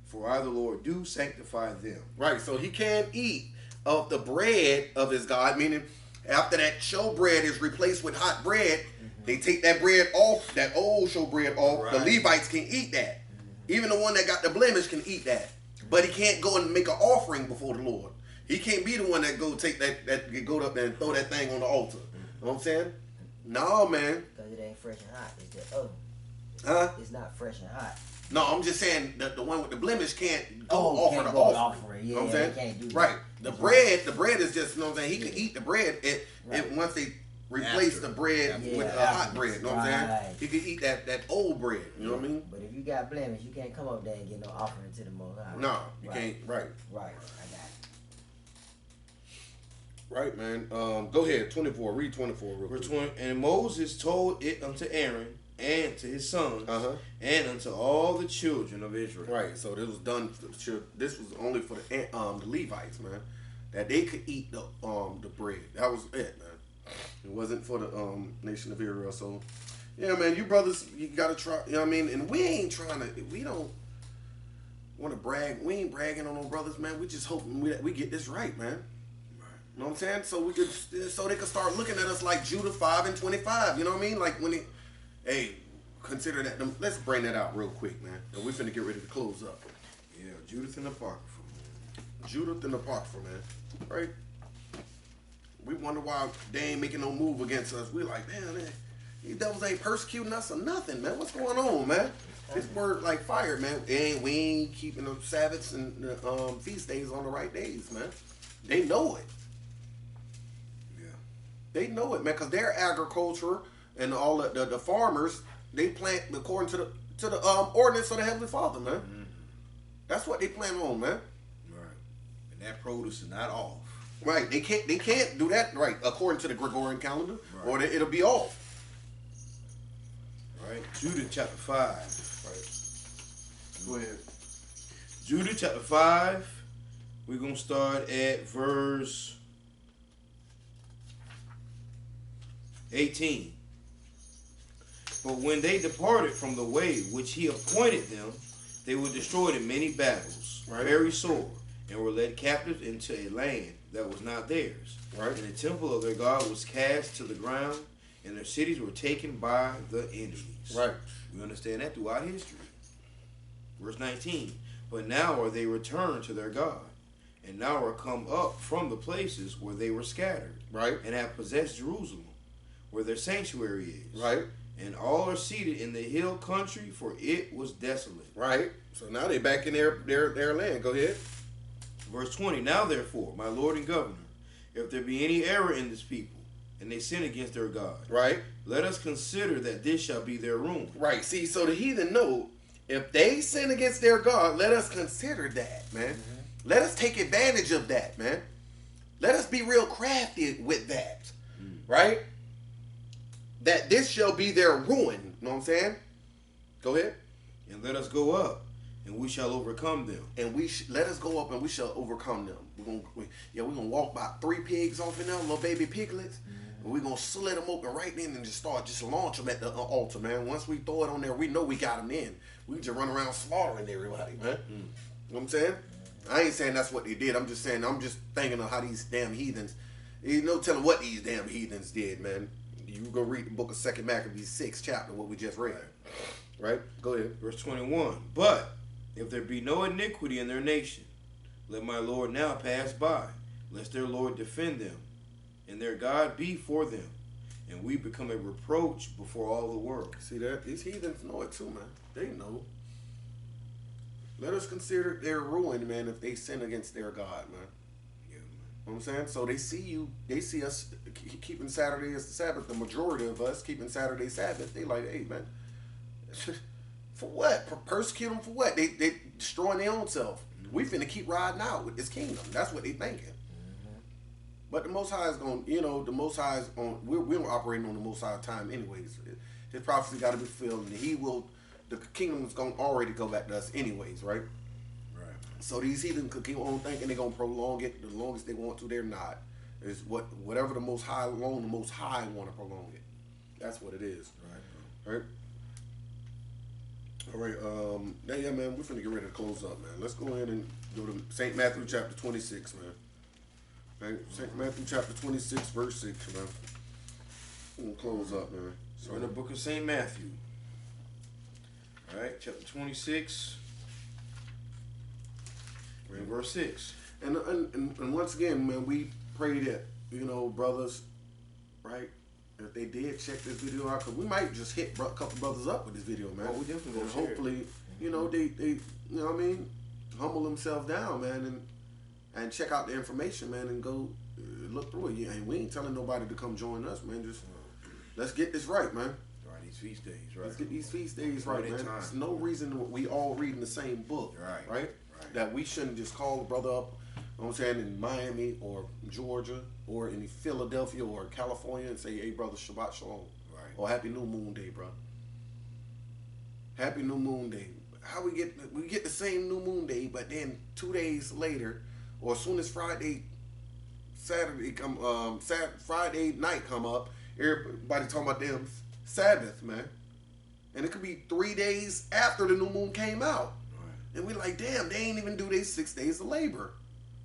For I, the Lord, do sanctify them. Right. So he can't eat of the bread of his God, meaning after that show bread is replaced with hot bread, they take that bread off, that old show bread off. The Levites can eat that. Even the one that got the blemish can eat that. But he can't go and make an offering before the Lord. He can't be the one that go take that go up there and throw that thing on the altar. You know what I'm saying? No, man. Because it ain't fresh and hot. It's the oven. Huh? It's not fresh and hot. No, I'm just saying that the one with the blemish can't go offer can't the go offering. Yeah, You know what I'm they saying? can't do that. Right. The That's bread is just, you know what I'm saying? He can eat the bread. It once they replace the bread with hot bread. You know what I'm saying? Right. He can eat that old bread. You know what I mean? But if you got blemish, you can't come up there and get no offering to the Most High. No, you can't. Right. Right. I got it. Right, man. Go ahead. 24. Read 24 real Verse quick. 20, and Moses told it unto Aaron and to his sons and unto all the children of Israel. Right. So this was done. This was only for the Levites, man, that they could eat the bread. That was it, man. It wasn't for the nation of Israel. So yeah, man, you brothers, you gotta try. You know what I mean? And we ain't trying to. We don't want to brag. We ain't bragging on no brothers, man. We just hoping we get this right, man. You know what I'm saying? So they could start looking at us like Judah 5 and 25. You know what I mean? Like when consider that. Let's bring that out real quick, man. And we finna get ready to close up. Yeah, Judith and Apocrypha. Judith and Apocrypha, man. Right? We wonder why they ain't making no move against us. We're like, man, these devils ain't persecuting us or nothing, man. What's going on, man? This word like fire, man. We ain't keeping the Sabbaths and the feast days on the right days, man. They know it. They know it, man, because their agriculture and all the farmers, they plant according to the ordinance of the Heavenly Father, man. Mm-hmm. That's what they plant on, man. Right. And that produce is not off. Right. They can't do that right according to the Gregorian calendar, or it'll be off. Right. Judah chapter 5. Right. Go ahead. Judah chapter 5. We're gonna start at verse 18. But when they departed from the way which he appointed them, they were destroyed in many battles, very sore, and were led captives into a land that was not theirs. Right. And the temple of their God was cast to the ground, and their cities were taken by the enemies. Right. We understand that throughout history. Verse 19. But now are they returned to their God, and now are come up from the places where they were scattered, Right. and have possessed Jerusalem, where their sanctuary is. Right. And all are seated in the hill country, for it was desolate. Right. So now they back in their land. Go ahead. Verse 20, now therefore, my Lord and Governor, if there be any error in this people, and they sin against their God, Right. let us consider that this shall be their ruin. Right. See, so the heathen know if they sin against their God, let us consider that, man. Let us take advantage of that, man. Let us be real crafty with that, right? That this shall be their ruin. You know what I'm saying? Go ahead. And let us go up, and we shall overcome them. And let us go up, and we shall overcome them. We're gonna walk about 3 pigs off in there, little baby piglets. And we're gonna slit them open right then and just launch them at the altar, man. Once we throw it on there, we know we got them in. We just run around slaughtering everybody, man. You know what I'm saying? I ain't saying that's what they did. I'm just thinking of how these damn heathens, no telling what these damn heathens did, man. You go read the book of 2 Maccabees 6 chapter, what we just read. Right? Go ahead. Verse 21, but if there be no iniquity in their nation, let my Lord now pass by, lest their Lord defend them, and their God be for them, and we become a reproach before all the world. See that? These heathens know it too, man. They know. Let us consider their ruin, man, if they sin against their God, man. Yeah, man. You know what I'm saying? So they see us keeping Saturday as the Sabbath. The majority of us keeping Saturday Sabbath. They like, hey, man, for what? Persecute them for what? They destroying their own self. We finna keep riding out with this kingdom. That's what they thinking. But the Most High is going, the Most High is on, we're operating on the Most High time anyways. His prophecy got to be fulfilled, and the kingdom is going to already go back to us anyways, right? Right. So these heathens could keep on thinking they're going to prolong it the longest they want to. They're not. It's whatever the Most High alone, the Most High want to prolong it. That's what it is. Right? All right. Yeah, man, we're finna get ready to close up, man. Let's go ahead and go to St. Matthew chapter 26, man. Right? St. Matthew chapter 26, verse 6, man. We're gonna close up, man. So in the book of St. Matthew, all right, chapter 26, and verse 6. And once again, man, we pray that, brothers, right, if they did check this video out, because we might just hit a couple brothers up with this video, man. Oh, we definitely and gonna hopefully, they you know what I mean, humble themselves down, man, and check out the information, man, and go look through it. Yeah, and we ain't telling nobody to come join us, man. Just let's get this right, man. Right, these feast days, right? Let's get these feast days right, man. There's no reason we all reading the same book, right? That we shouldn't just call a brother up, you know what I'm saying, in Miami or Georgia or in Philadelphia or California and say, hey, brother, Shabbat Shalom. Right. Or Happy New Moon Day, bro. Happy New Moon Day. How we get the same New Moon Day, but then 2 days later, or as soon as Friday night come up, everybody talking about damn Sabbath, man. And it could be 3 days after the new moon came out. Right. And we like, damn, they ain't even do their 6 days of labor.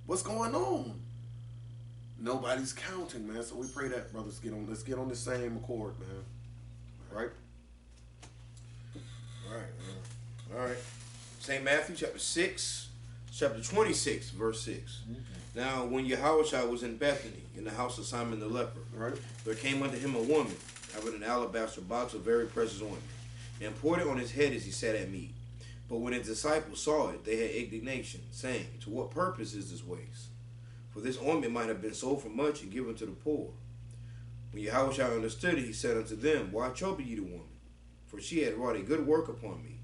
What's going on? Nobody's counting, man. So we pray that brothers let's get on the same accord, man. Right? Right. All right. St. Matthew chapter 26, verse 6. Now, when Yahushua was in Bethany, in the house of Simon the leper, right, there came unto him a woman, having an alabaster box of very precious ointment, and poured it on his head as he sat at meat. But when his disciples saw it, they had indignation, saying, to what purpose is this waste? For this ointment might have been sold for much and given to the poor. When Yahushua understood it, he said unto them, why trouble ye the woman? For she had wrought a good work upon me.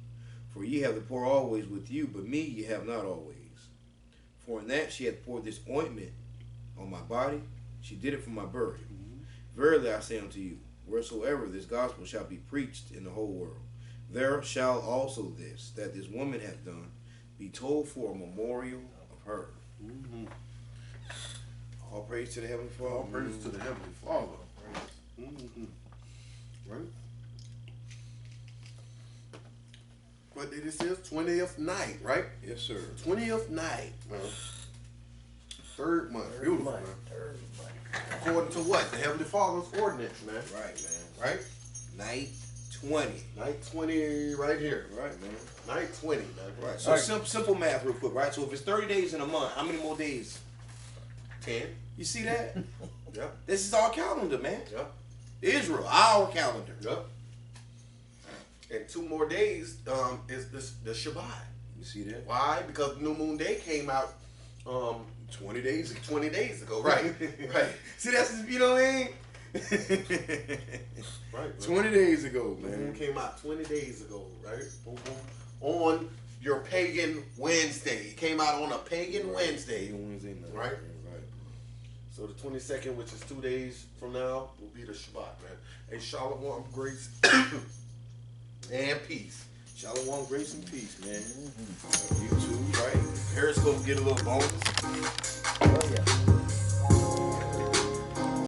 For ye have the poor always with you, but me ye have not always. For in that she hath poured this ointment on my body, she did it for my burial. Verily I say unto you, wheresoever this gospel shall be preached in the whole world, there shall also this, that this woman hath done, be told for a memorial of her. All praise to the Heavenly Father. All praise to the Heavenly Father. Right? What did it say? 20th night, right? Yes, sir. 20th night. Third month. Beautiful, man. Third month. According to what? The Heavenly Father's ordinance, man. Right, man. Right? Night 20. Night 20 right here. Right, man. Night 20, man. Right. So simple math real quick, right? So if it's 30 days in a month, how many more days? 10. You see that? Yeah. This is our calendar, man. Yeah. Israel, our calendar. Yeah. And 2 more days is the Shabbat. You see that? Why? Because New Moon Day came out 20 days ago. 20 days ago. Right. Right. See, that's, you know what I mean? Right. 20 days ago, New Moon man. came out 20 days ago, right? Boom, boom. On your pagan Wednesday. It came out on a pagan Wednesday. Wednesday night. Right. Right. So the 22nd, which is 2 days from now, will be the Shabbat, man. Hey, Shalom, grace, and peace. Shalom, grace, and peace, man. YouTube, right? Periscope get a little bonus. Oh, yeah.